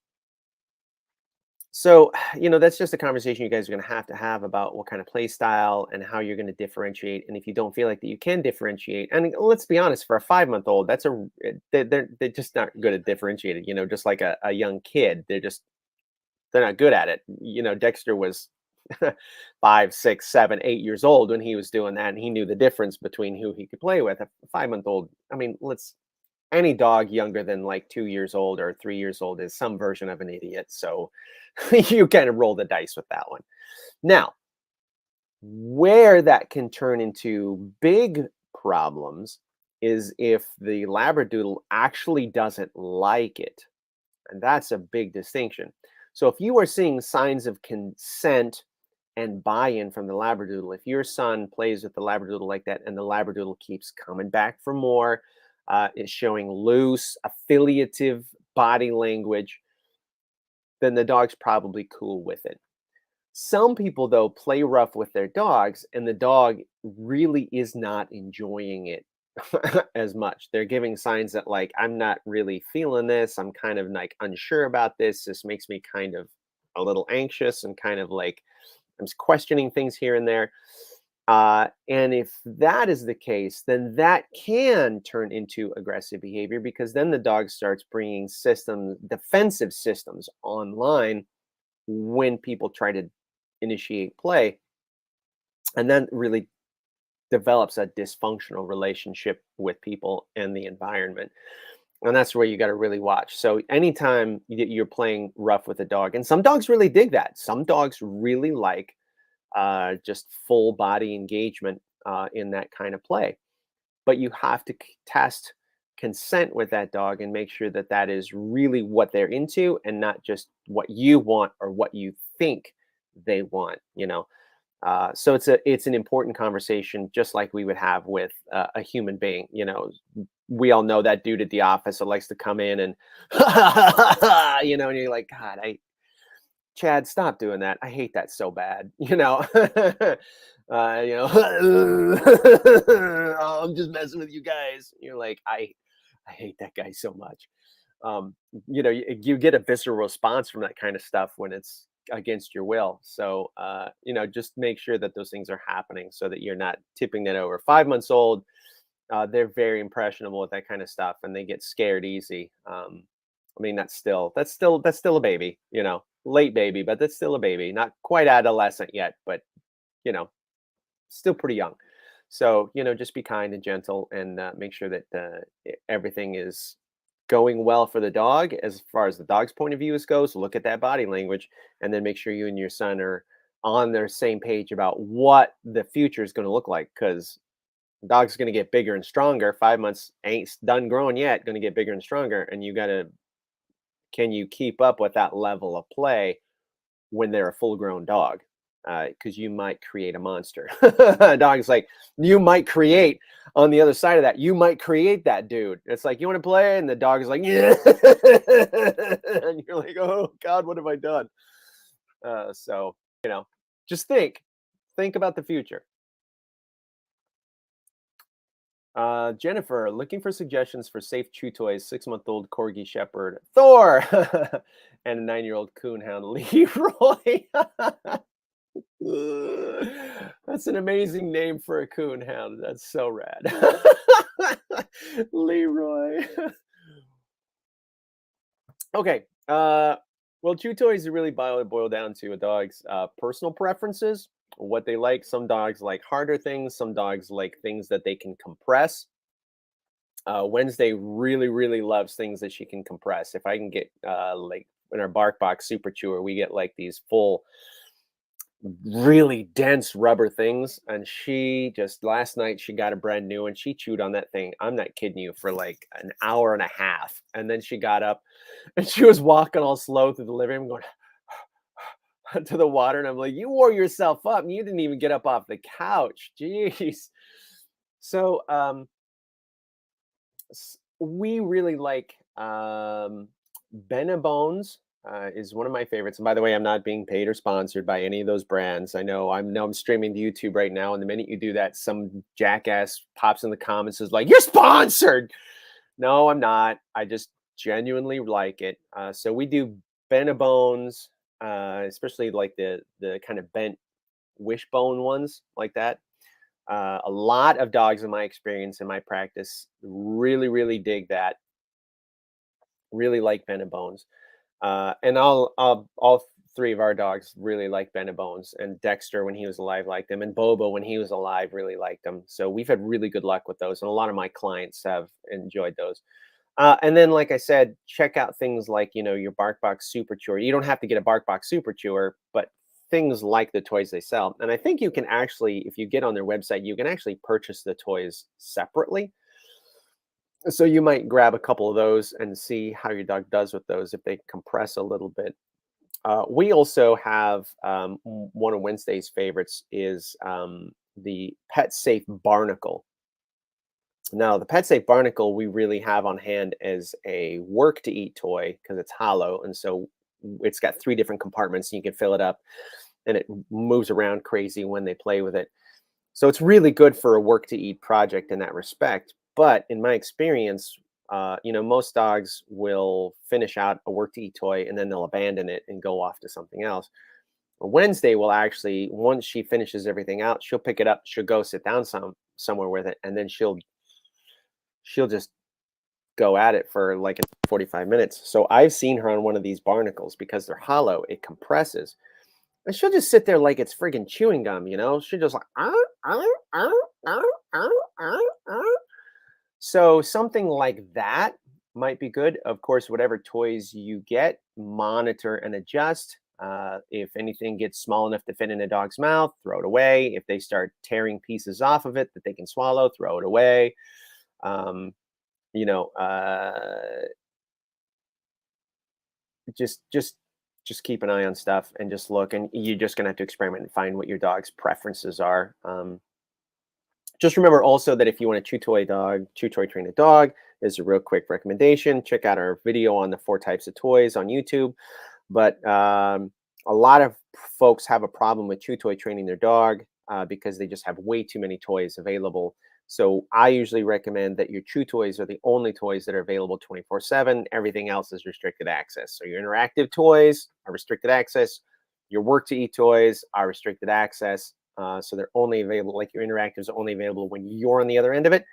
so, that's just a conversation you guys are going to have about what kind of play style and how you're going to differentiate. And if you don't feel like that you can differentiate, and let's be honest, for a 5-month old, they're just not good at differentiating. Just like a young kid, they're not good at it. Dexter was 5, 6, 7, 8 years old when he was doing that, and he knew the difference between who he could play with. A 5-month old, I mean, any dog younger than like 2 years old or 3 years old is some version of an idiot. So you kind of roll the dice with that one. Now, where that can turn into big problems is if the Labradoodle actually doesn't like it. And that's a big distinction. So if you are seeing signs of consent and buy-in from the Labradoodle, if your son plays with the Labradoodle like that and the Labradoodle keeps coming back for more, is showing loose, affiliative body language, then the dog's probably cool with it. Some people, though, play rough with their dogs, and the dog really is not enjoying it as much. They're giving signs that, like, I'm not really feeling this. I'm kind of like unsure about this. This makes me kind of a little anxious and kind of like I'm questioning things here and there. And if that is the case, then that can turn into aggressive behavior, because then the dog starts bringing defensive systems online when people try to initiate play, and then really develops a dysfunctional relationship with people and the environment. And that's where you got to really watch. So anytime you're playing rough with a dog, and some dogs really dig that. Some dogs really like just full body engagement in that kind of play. But you have to test consent with that dog and make sure that that is really what they're into and not just what you want or what you think they want. So it's an important conversation, just like we would have with a human being. We all know that dude at the office that likes to come in and and you're like, God, Chad, stop doing that. I hate that so bad. "Oh, I'm just messing with you guys." You're like, I hate that guy so much. You get a visceral response from that kind of stuff when it's against your will. So, just make sure that those things are happening so that you're not tipping that over. 5 months old, they're very impressionable with that kind of stuff, and they get scared easy. I mean, that's still a baby, late baby, but that's still a baby, not quite adolescent yet, but you know, still pretty young. So, just be kind and gentle, and make sure that everything is going well for the dog as far as the dog's point of view goes. Look at that body language, and then make sure you and your son are on their same page about what the future is going to look like, because the dog's going to get bigger and stronger. 5 months ain't done growing yet, going to get bigger and stronger. And can you keep up with that level of play when they're a full grown dog? Because you might create a monster. Dog's like, you might create on the other side of that, you might create that dude. It's like, you want to play? And the dog is like, yeah. And you're like, oh God, what have I done? So, just think about the future. Jennifer, looking for suggestions for safe chew toys, 6-month-old Corgi Shepherd, Thor, and a 9-year-old Coonhound, Leroy. That's an amazing name for a coon hound. That's so rad. Leroy. Okay. Well, chew toys really boil down to a dog's personal preferences, what they like. Some dogs like harder things. Some dogs like things that they can compress. Wednesday really loves things that she can compress. If I can get like in our bark box super chewer, we get like these full, really dense rubber things. And she just last night she got a brand new and she chewed on that thing. I'm not kidding you for like an hour and a half. And then she got up and she was walking all slow through the living room going to the water. And I'm like, you wore yourself up and you didn't even get up off the couch. Jeez. So we really like Bones is one of my favorites. And by the way, I'm not being paid or sponsored by any of those brands. I know I'm streaming to YouTube right now, and the minute you do that, some jackass pops in the comments is like, "You're sponsored." No, I'm not. I just genuinely like it. So we do Bones, especially like the kind of bent wishbone ones like that. A lot of dogs in my experience in my practice really dig that, really like Ben and Bones. And all three of our dogs really like Ben and Bones, and Dexter when he was alive liked them, and Bobo when he was alive really liked them. So we've had really good luck with those, and a lot of my clients have enjoyed those. And then, like I said, check out things like your BarkBox Super Chewer. You don't have to get a BarkBox Super Chewer, but things like the toys they sell. And I think you can actually, if you get on their website, you can actually purchase the toys separately. So you might grab a couple of those and see how your dog does with those if they compress a little bit. We also have one of Wednesday's favorites is the Pet Safe Barnacle. Now, the Pet Safe Barnacle we really have on hand as a work to eat toy because it's hollow, and so it's got three different compartments, and you can fill it up, and it moves around crazy when they play with it. So it's really good for a work to eat project in that respect. But in my experience, most dogs will finish out a work to eat toy and then they'll abandon it and go off to something else. Wednesday will actually, once she finishes everything out, she'll pick it up, she'll go sit down somewhere with it, and then she'll just go at it for like 45 minutes. So I've seen her on one of these barnacles because they're hollow, it compresses. And she'll just sit there like it's friggin' chewing gum, She'll just like, "Arr, arr, arr, arr, arr, arr, arr." So something like that might be good. Of course, whatever toys you get, monitor and adjust. If anything gets small enough to fit in a dog's mouth, throw it away. If they start tearing pieces off of it that they can swallow, throw it away. Um, you know, just keep an eye on stuff and just look. And you're just gonna have to experiment and find what your dog's preferences are. Just remember also that if you want to chew toy train a dog, is a real quick recommendation. Check out our video on the 4 types of toys on YouTube. But a lot of folks have a problem with chew toy training their dog because they just have way too many toys available. So I usually recommend that your chew toys are the only toys that are available 24/7. Everything else is restricted access. So your interactive toys are restricted access. Your work to eat toys are restricted access. So they're only available, like your interactives are only available when you're on the other end of it,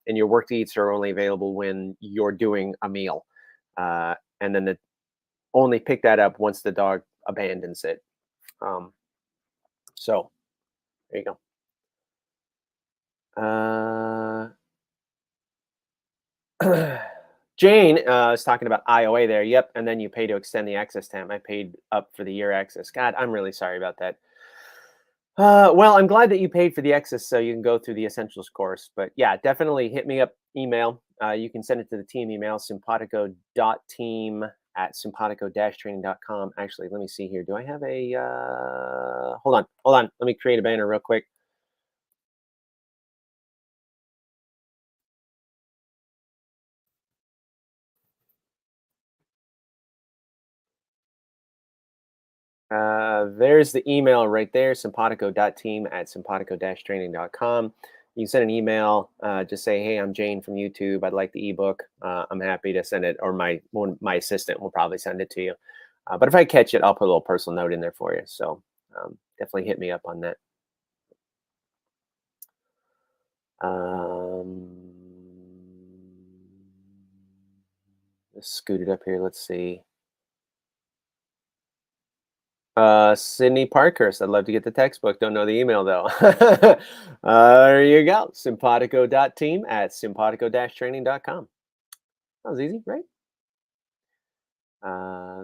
and your work to eats are only available when you're doing a meal. And then only pick that up once the dog abandons it. Um, so there you go. Jane is talking about IOA there. Yep. And then you pay to extend the access time. I paid up for the year access. God, I'm really sorry about that. Well, I'm glad that you paid for the access so you can go through the essentials course. But yeah, definitely hit me up, email. You can send it to the team email, simpatico.team@simpatico-training.com. Actually, let me see here. Do I have a, hold on. Let me create a banner real quick. There's the email right there, simpatico.team@simpatico-training.com. You can send an email, just say, hey, I'm Jane from YouTube. I'd like the ebook. I'm happy to send it, or my assistant will probably send it to you. But if I catch it, I'll put a little personal note in there for you. So definitely hit me up on that. Um, let's scoot it up here. Let's see. Sydney Parkhurst. I'd love to get the textbook. Don't know the email though. There you go. Simpatico.team@simpatico-training.com. That was easy, right?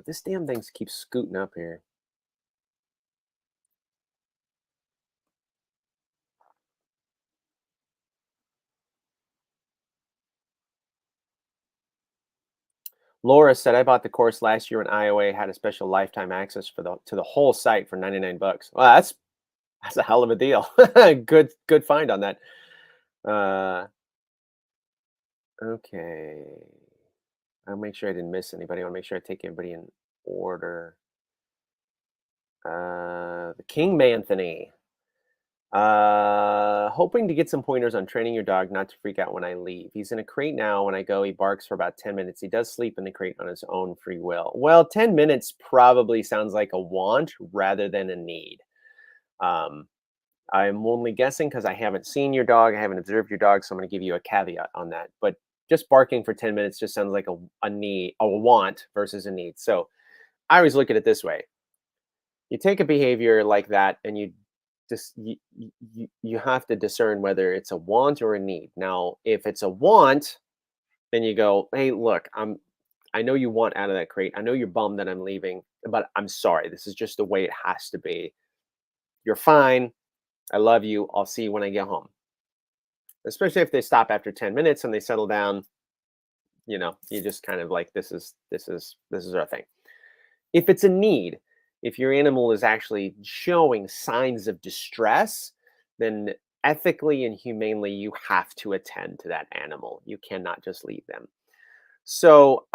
This damn thing keeps scooting up here. Laura said, "I bought the course last year when IOA had a special lifetime access for the whole site for 99 bucks." Well, that's a hell of a deal. Good find on that. Uh, okay. I'll make sure I didn't miss anybody. I want to make sure I take everybody in order. The King Anthony. Hoping to get some pointers on training your dog not to freak out when I leave. He's in a crate now. When I go, he barks for about 10 minutes. He does sleep in the crate on his own free will. Well, 10 minutes probably sounds like a want rather than a need. Um, I'm only guessing because I haven't seen your dog. I haven't observed your dog. So I'm going to give you a caveat on that. But just barking for 10 minutes just sounds like a need, a want versus a need. So I always look at it this way. You take a behavior like that and you have to discern whether it's a want or a need. Now, if it's a want, then you go, "Hey, look, I know you want out of that crate. I know you're bummed that I'm leaving, but I'm sorry. This is just the way it has to be. You're fine. I love you. I'll see you when I get home." Especially if they stop after 10 minutes and they settle down, you just kind of like this is our thing. If it's a need, if your animal is actually showing signs of distress, then ethically and humanely, you have to attend to that animal. You cannot just leave them. So,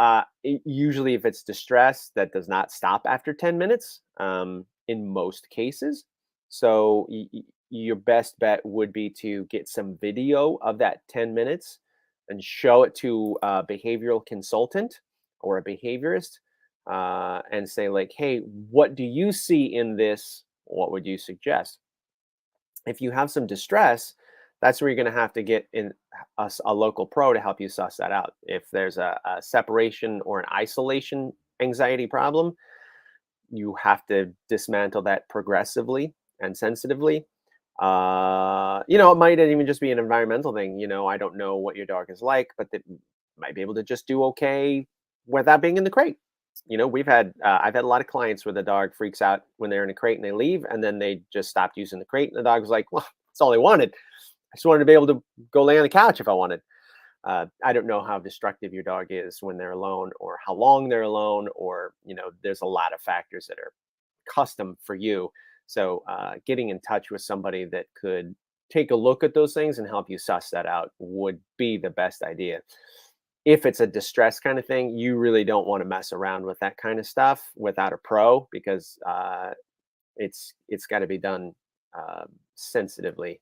usually, if it's distress, that does not stop after 10 minutes in most cases. So, your best bet would be to get some video of that 10 minutes and show it to a behavioral consultant or a behaviorist and say, like, "Hey, what do you see in this? What would you suggest?" If you have some distress, that's where you're going to have to get in a local pro to help you suss that out. If there's a separation or an isolation anxiety problem, you have to dismantle that progressively and sensitively. It might even just be an environmental thing. I don't know what your dog is like, but they might be able to just do okay without being in the crate. I've had a lot of clients where the dog freaks out when they're in a crate and they leave, and then they just stopped using the crate, and the dog was like, "Well, that's all I wanted. I just wanted to be able to go lay on the couch if I wanted." I don't know how destructive your dog is when they're alone, or how long they're alone, or there's a lot of factors that are custom for you. So, getting in touch with somebody that could take a look at those things and help you suss that out would be the best idea. If it's a distress kind of thing, you really don't want to mess around with that kind of stuff without a pro, because it's got to be done sensitively.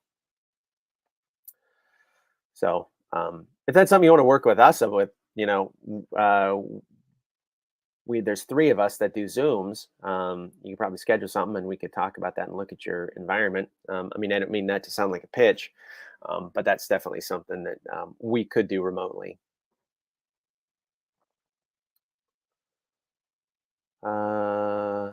So, if that's something you want to work with us with, we there's three of us that do Zooms. You can probably schedule something, and we could talk about that and look at your environment. I mean, I don't mean that to sound like a pitch, but that's definitely something that we could do remotely. Uh,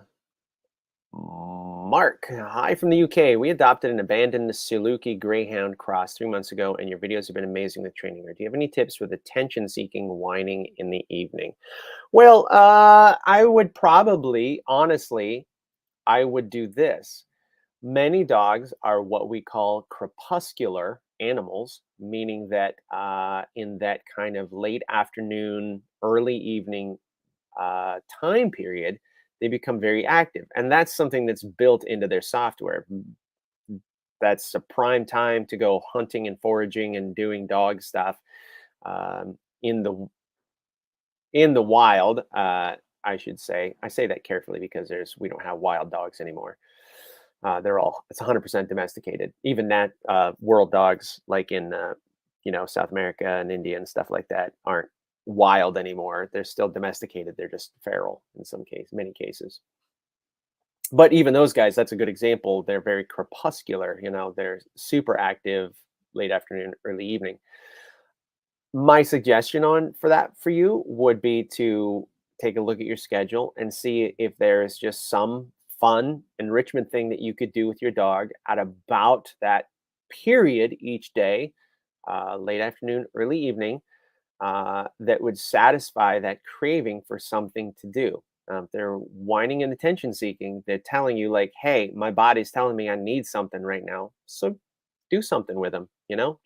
Mark, hi from the UK. We adopted an abandoned Saluki Greyhound cross 3 months ago, and your videos have been amazing with training her. Do you have any tips for the attention-seeking whining in the evening? Well, I would probably, honestly, I would do this. Many dogs are what we call crepuscular animals, meaning that in that kind of late afternoon, early evening time period, they become very active. And that's something that's built into their software. That's a prime time to go hunting and foraging and doing dog stuff in the wild. I should say. I say that carefully because we don't have wild dogs anymore. It's 100% domesticated. Even that world dogs, like in South America and India and stuff like that, aren't wild anymore. They're still domesticated. They're just feral in many cases. But even those guys, that's a good example. They're very crepuscular, they're super active late afternoon, early evening. My suggestion on for that for you would be to take a look at your schedule and see if there's just some fun enrichment thing that you could do with your dog at about that period each day, late afternoon, early evening, that would satisfy that craving for something to do. If they're whining and attention seeking, they're telling you, like, hey, my body's telling me I need something right now. So do something with them,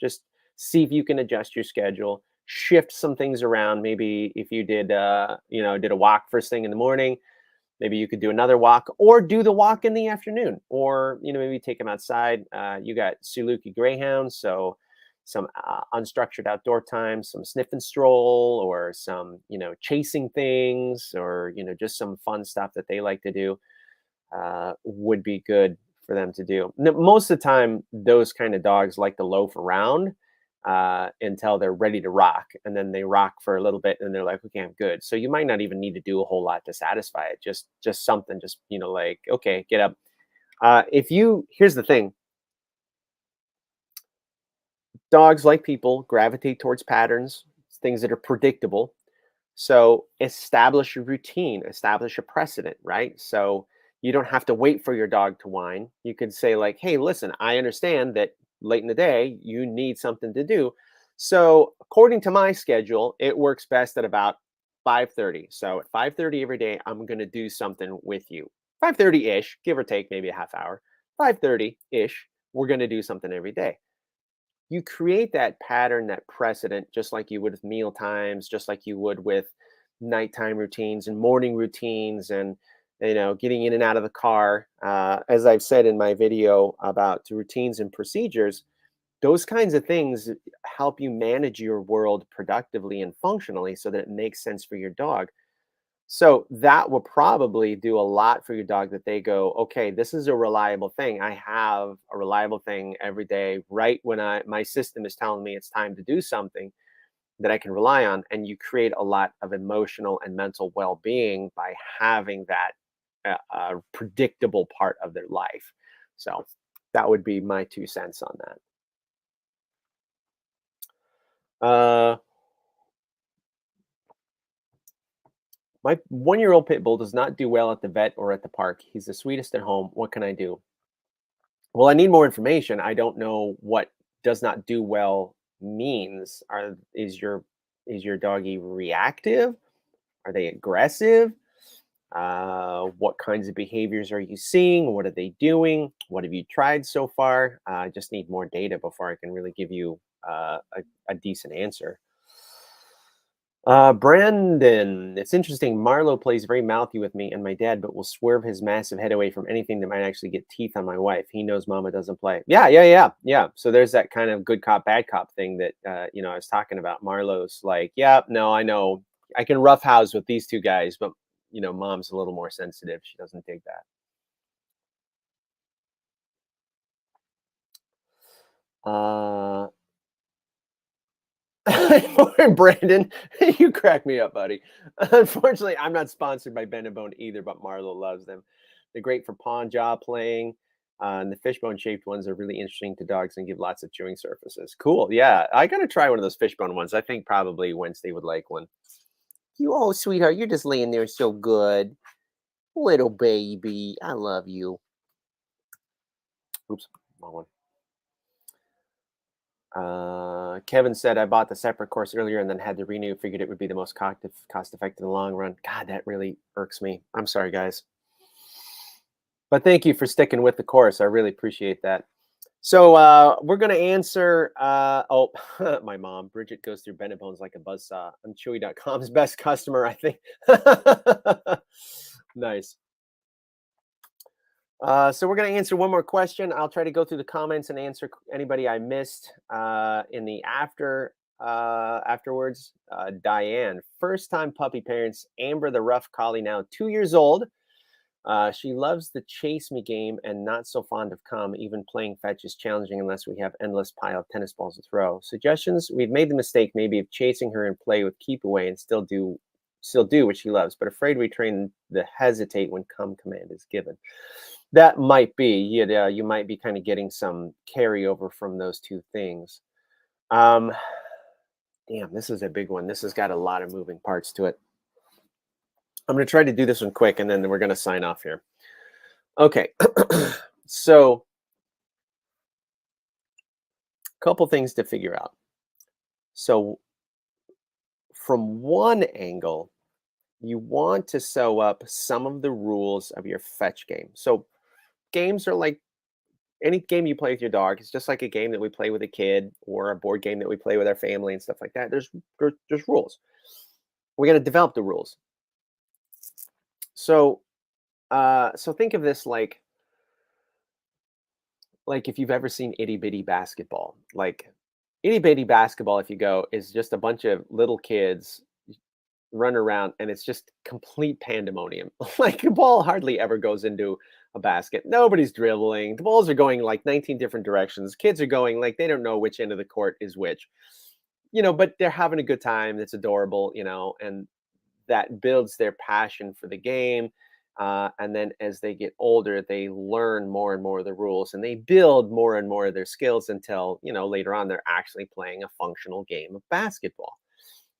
just see if you can adjust your schedule, shift some things around. Maybe if you did a walk first thing in the morning, maybe you could do another walk or do the walk in the afternoon, or maybe take them outside. You got Saluki greyhounds, so some unstructured outdoor time, some sniff and stroll, or some chasing things, or just some fun stuff that they like to do, would be good for them to do. Most of the time, those kind of dogs like to loaf around until they're ready to rock, and then they rock for a little bit, and they're like, "Okay, I'm good." So you might not even need to do a whole lot to satisfy it. Just something, just like, okay, get up. If you Here's the thing: dogs, like people, gravitate towards patterns, things that are predictable. So establish a routine, establish a precedent, right? So you don't have to wait for your dog to whine. You could say, like, hey, listen, I understand that late in the day you need something to do. So according to my schedule, it works best at about 5:30. So at 5:30 every day, I'm gonna do something with you. 5:30-ish, give or take maybe a half hour. 5:30-ish, we're gonna do something every day. You create that pattern, that precedent, just like you would with meal times, just like you would with nighttime routines and morning routines, and getting in and out of the car. As I've said in my video about routines and procedures, those kinds of things help you manage your world productively and functionally so that it makes sense for your dog. So that will probably do a lot for your dog, that they go, okay, this is a reliable thing. I have a reliable thing every day, right when my system is telling me it's time to do something that I can rely on. And you create a lot of emotional and mental well-being by having that predictable part of their life. So that would be my 2 cents on that. My 1-year-old pit bull does not do well at the vet or at the park. He's the sweetest at home. What can I do? Well, I need more information. I don't know what does not do well means. Is your doggy reactive? Are they aggressive? What kinds of behaviors are you seeing? What are they doing? What have you tried so far? I just need more data before I can really give you a decent answer. Brandon, it's interesting. Marlowe plays very mouthy with me and my dad, but will swerve his massive head away from anything that might actually get teeth on my wife. He knows Mama doesn't play. Yeah, yeah, yeah, yeah. So there's that kind of good cop, bad cop thing that I was talking about. Marlowe's like, yeah, no, I know, I can roughhouse with these two guys, but Mom's a little more sensitive. She doesn't take that. Brandon, you crack me up, buddy. Unfortunately, I'm not sponsored by Bone either, but Marlo loves them. They're great for pawn jaw playing. And the fishbone shaped ones are really interesting to dogs and give lots of chewing surfaces. Cool. Yeah, I gotta try one of those fishbone ones. I think probably Wednesday would like one. You, oh, sweetheart, you're just laying there so good. Little baby, I love you. Oops, wrong one. Kevin said, I bought the separate course earlier and then had to renew. Figured it would be the most cost effective in the long run. God, that really irks me. I'm sorry, guys. But thank you for sticking with the course. I really appreciate that. So we're going to answer. My mom, Bridget, goes through Bones like a buzzsaw. I'm Chewy.com's best customer, I think. Nice. So we're going to answer one more question. I'll try to go through the comments and answer anybody I missed in the afterwards. Diane, first time puppy parents. Amber, the rough collie, now 2 years old. She loves the chase me game and not so fond of come. Even playing fetch is challenging unless we have endless pile of tennis balls to throw. Suggestions? We've made the mistake maybe of chasing her and play with keep away and still do still do what she loves, but afraid we train the hesitate when come command is given. That might be, yeah, you might be kind of getting some carryover from those two things. Um, Damn, this is a big one. This has got a lot of moving parts to it. I'm going to try to do this one quick and then we're going to sign off here. Okay. So, a couple things to figure out. So, from one angle, you want to sew up some of the rules of your fetch game. So, games are like any game you play with your dog. It's just like a game that we play with a kid or a board game that we play with our family and stuff like that. There's rules. We got to develop the rules. So, so think of this like if you've ever seen itty bitty basketball. Like itty bitty basketball, if you go, is just a bunch of little kids run around and it's just complete pandemonium. Like the ball hardly ever goes into a basket. Nobody's dribbling. The balls are going like 19 different directions. Kids are going like they don't know which end of the court is which. But they're having a good time. It's adorable, and that builds their passion for the game. And then as they get older, they learn more and more of the rules and they build more and more of their skills until, later on they're actually playing a functional game of basketball.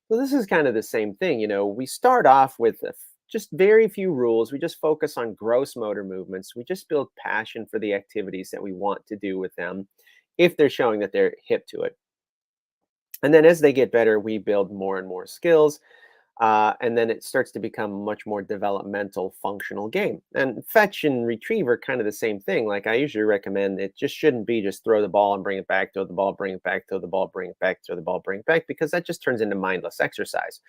So this is kind of the same thing. We start off with just very few rules. We just focus on gross motor movements. We just build passion for the activities that we want to do with them if they're showing that they're hip to it. And then as they get better, we build more and more skills. And then it starts to become a much more developmental, functional game. And fetch and retrieve are kind of the same thing. Like I usually recommend it just shouldn't be just throw the ball and bring it back, throw the ball, bring it back, throw the ball, bring it back, throw the ball, bring it back, because that just turns into mindless exercise.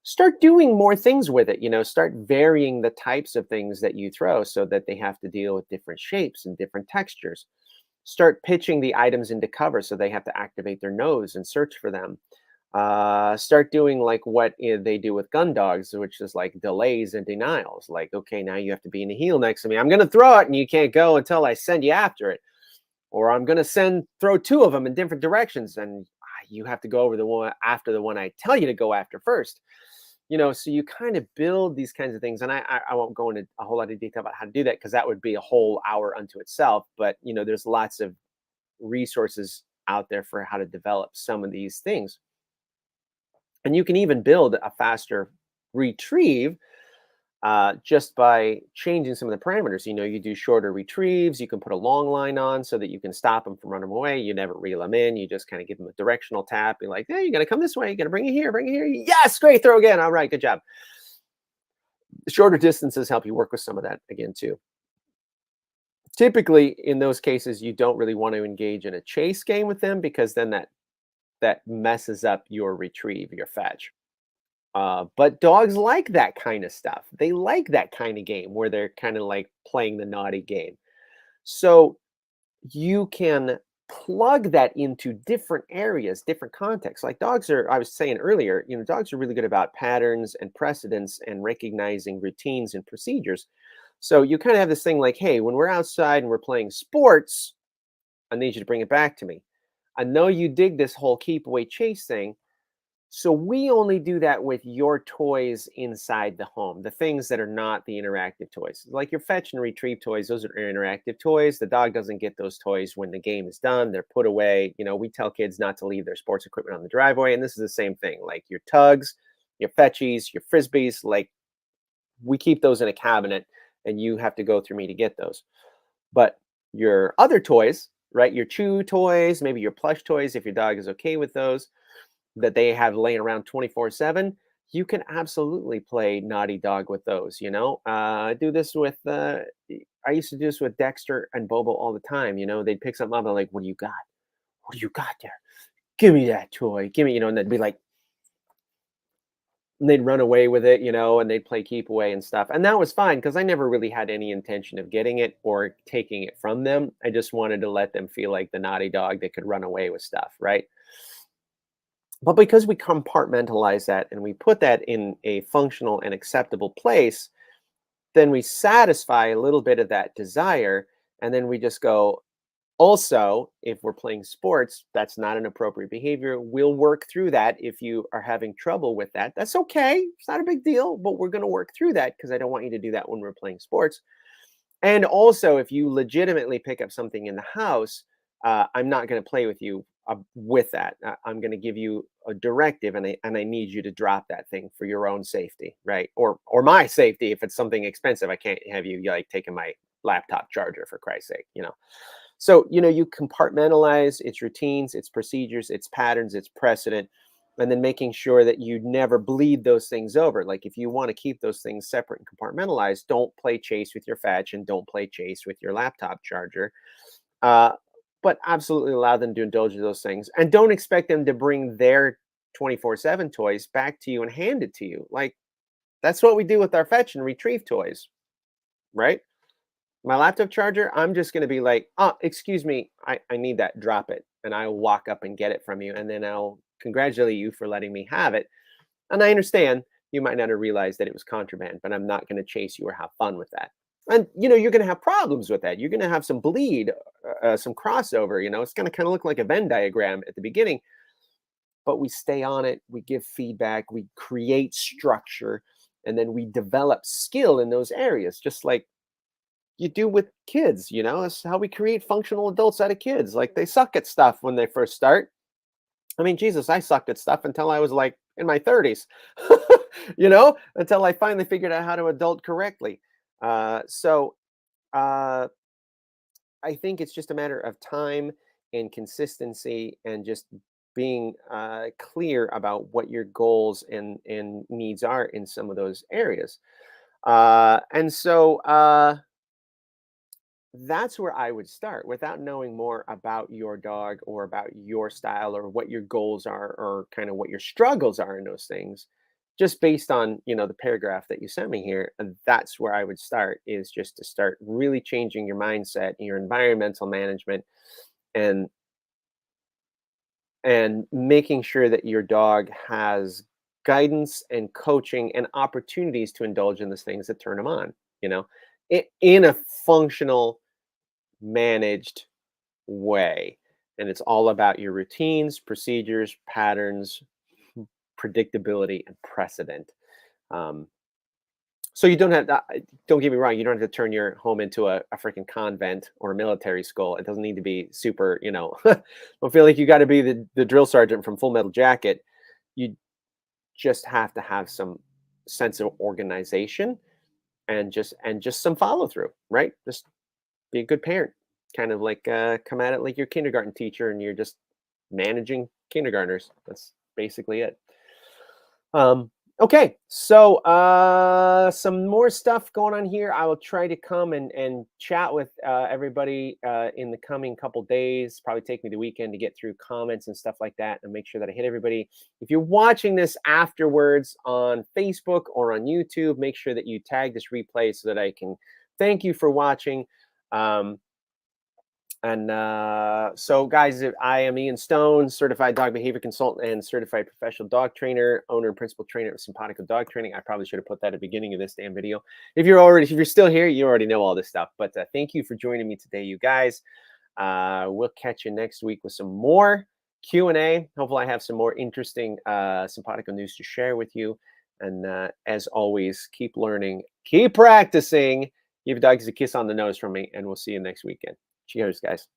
Start doing more things with it. Start varying the types of things that you throw so that they have to deal with different shapes and different textures. Start pitching the items into cover so they have to activate their nose and search for them. Start doing like what they do with gun dogs, which is like delays and denials. Like, okay, now you have to be in the heel next to me. I'm going to throw it and you can't go until I send you after it. Or I'm going to throw two of them in different directions and you have to go over the one after the one I tell you to go after first. So you kind of build these kinds of things. And I won't go into a whole lot of detail about how to do that because that would be a whole hour unto itself. But, there's lots of resources out there for how to develop some of these things. And you can even build a faster retrieve just by changing some of the parameters. You do shorter retrieves. You can put a long line on so that you can stop them from running away. You never reel them in. You just kind of give them a directional tap. Be like, hey, you got to come this way. You got to bring it here, bring it here. Yes, great, throw again. All right, good job. Shorter distances help you work with some of that again, too. Typically, in those cases, you don't really want to engage in a chase game with them because then that messes up your retrieve, your fetch. But dogs like that kind of stuff. They like that kind of game where they're kind of like playing the naughty game. So you can plug that into different areas, different contexts. Like dogs are, I was saying earlier, dogs are really good about patterns and precedents and recognizing routines and procedures. So you kind of have this thing like, hey, when we're outside and we're playing sports, I need you to bring it back to me. I know you dig this whole keep away chase thing. So we only do that with your toys inside the home, the things that are not the interactive toys. Like your fetch and retrieve toys, those are interactive toys. The dog doesn't get those toys when the game is done. They're put away. We tell kids not to leave their sports equipment on the driveway. And this is the same thing. Like your tugs, your fetchies, your frisbees, like we keep those in a cabinet and you have to go through me to get those. But your other toys, right? Your chew toys, maybe your plush toys, if your dog is okay with those, that they have laying around 24/7, you can absolutely play naughty dog with those. I do this with I used to do this with Dexter and Bobo all the time. They'd pick something up and I'm like, what do you got? What do you got there? Give me that toy. Give me, and they'd be like, and they'd run away with it, and they'd play keep away and stuff. And that was fine because I never really had any intention of getting it or taking it from them. I just wanted to let them feel like the naughty dog that could run away with stuff, right? But because we compartmentalize that and we put that in a functional and acceptable place, then we satisfy a little bit of that desire. And then we just go, Also, if we're playing sports, that's not an appropriate behavior. We'll work through that. If you are having trouble with that, that's okay. It's not a big deal, but we're going to work through that because I don't want you to do that when we're playing sports. And also, if you legitimately pick up something in the house, I'm not going to play with you with that. I'm going to give you a directive, and I need you to drop that thing for your own safety, right? Or my safety if it's something expensive. I can't have you like taking my laptop charger for Christ's sake, you know. So, you compartmentalize its routines, its procedures, its patterns, its precedent, and then making sure that you never bleed those things over. Like if you want to keep those things separate and compartmentalized, don't play chase with your fetch and don't play chase with your laptop charger. Uh, but absolutely allow them to indulge in those things and don't expect them to bring their 24/7 toys back to you and hand it to you. Like that's what we do with our fetch and retrieve toys, right? My laptop charger, I'm just gonna be like, "Oh, excuse me, I need that, drop it." And I'll walk up and get it from you, and then I'll congratulate you for letting me have it. And I understand you might not have realized that it was contraband, but I'm not gonna chase you or have fun with that. And, you're gonna have problems with that. You're gonna have some bleed, some crossover, it's gonna kinda look like a Venn diagram at the beginning, but we stay on it, we give feedback, we create structure, and then we develop skill in those areas, just like you do with kids, it's how we create functional adults out of kids. Like they suck at stuff when they first start. I mean, Jesus, I sucked at stuff until I was like in my 30s, until I finally figured out how to adult correctly. So uh, I think it's just a matter of time and consistency and just being clear about what your goals and needs are in some of those areas. And so, that's where I would start without knowing more about your dog or about your style or what your goals are or kind of what your struggles are in those things. Just based on, the paragraph that you sent me here, and that's where I would start is just to start really changing your mindset, your environmental management and making sure that your dog has guidance and coaching and opportunities to indulge in those things that turn them on, you know, in a functional managed way. And it's all about your routines, procedures, patterns, predictability, and precedent. Um, so you don't have that. Don't get me wrong. You don't have to turn your home into a freaking convent or a military school. It doesn't need to be super. Don't feel like you got to be the drill sergeant from Full Metal Jacket. You just have to have some sense of organization and just some follow through. Right. Just be a good parent. Kind of like come at it like your kindergarten teacher, and you're just managing kindergartners. That's basically it. Okay, so some more stuff going on here. I will try to come and chat with everybody in the coming couple days. Probably take me the weekend to get through comments and stuff like that, and make sure that I hit everybody. If you're watching this afterwards on Facebook or on YouTube, make sure that you tag this replay so that I can thank you for watching. Um, and guys, I am Ian Stone, certified dog behavior consultant and certified professional dog trainer, owner and principal trainer of Simpatico Dog Training. I probably should have put that at the beginning of this damn video. If you're still here, you already know all this stuff. But thank you for joining me today, you guys. We'll catch you next week with some more Q&A. Hopefully, I have some more interesting Simpatico news to share with you. And as always, keep learning, keep practicing. Give dogs a kiss on the nose from me, and we'll see you next weekend. Cheers, guys.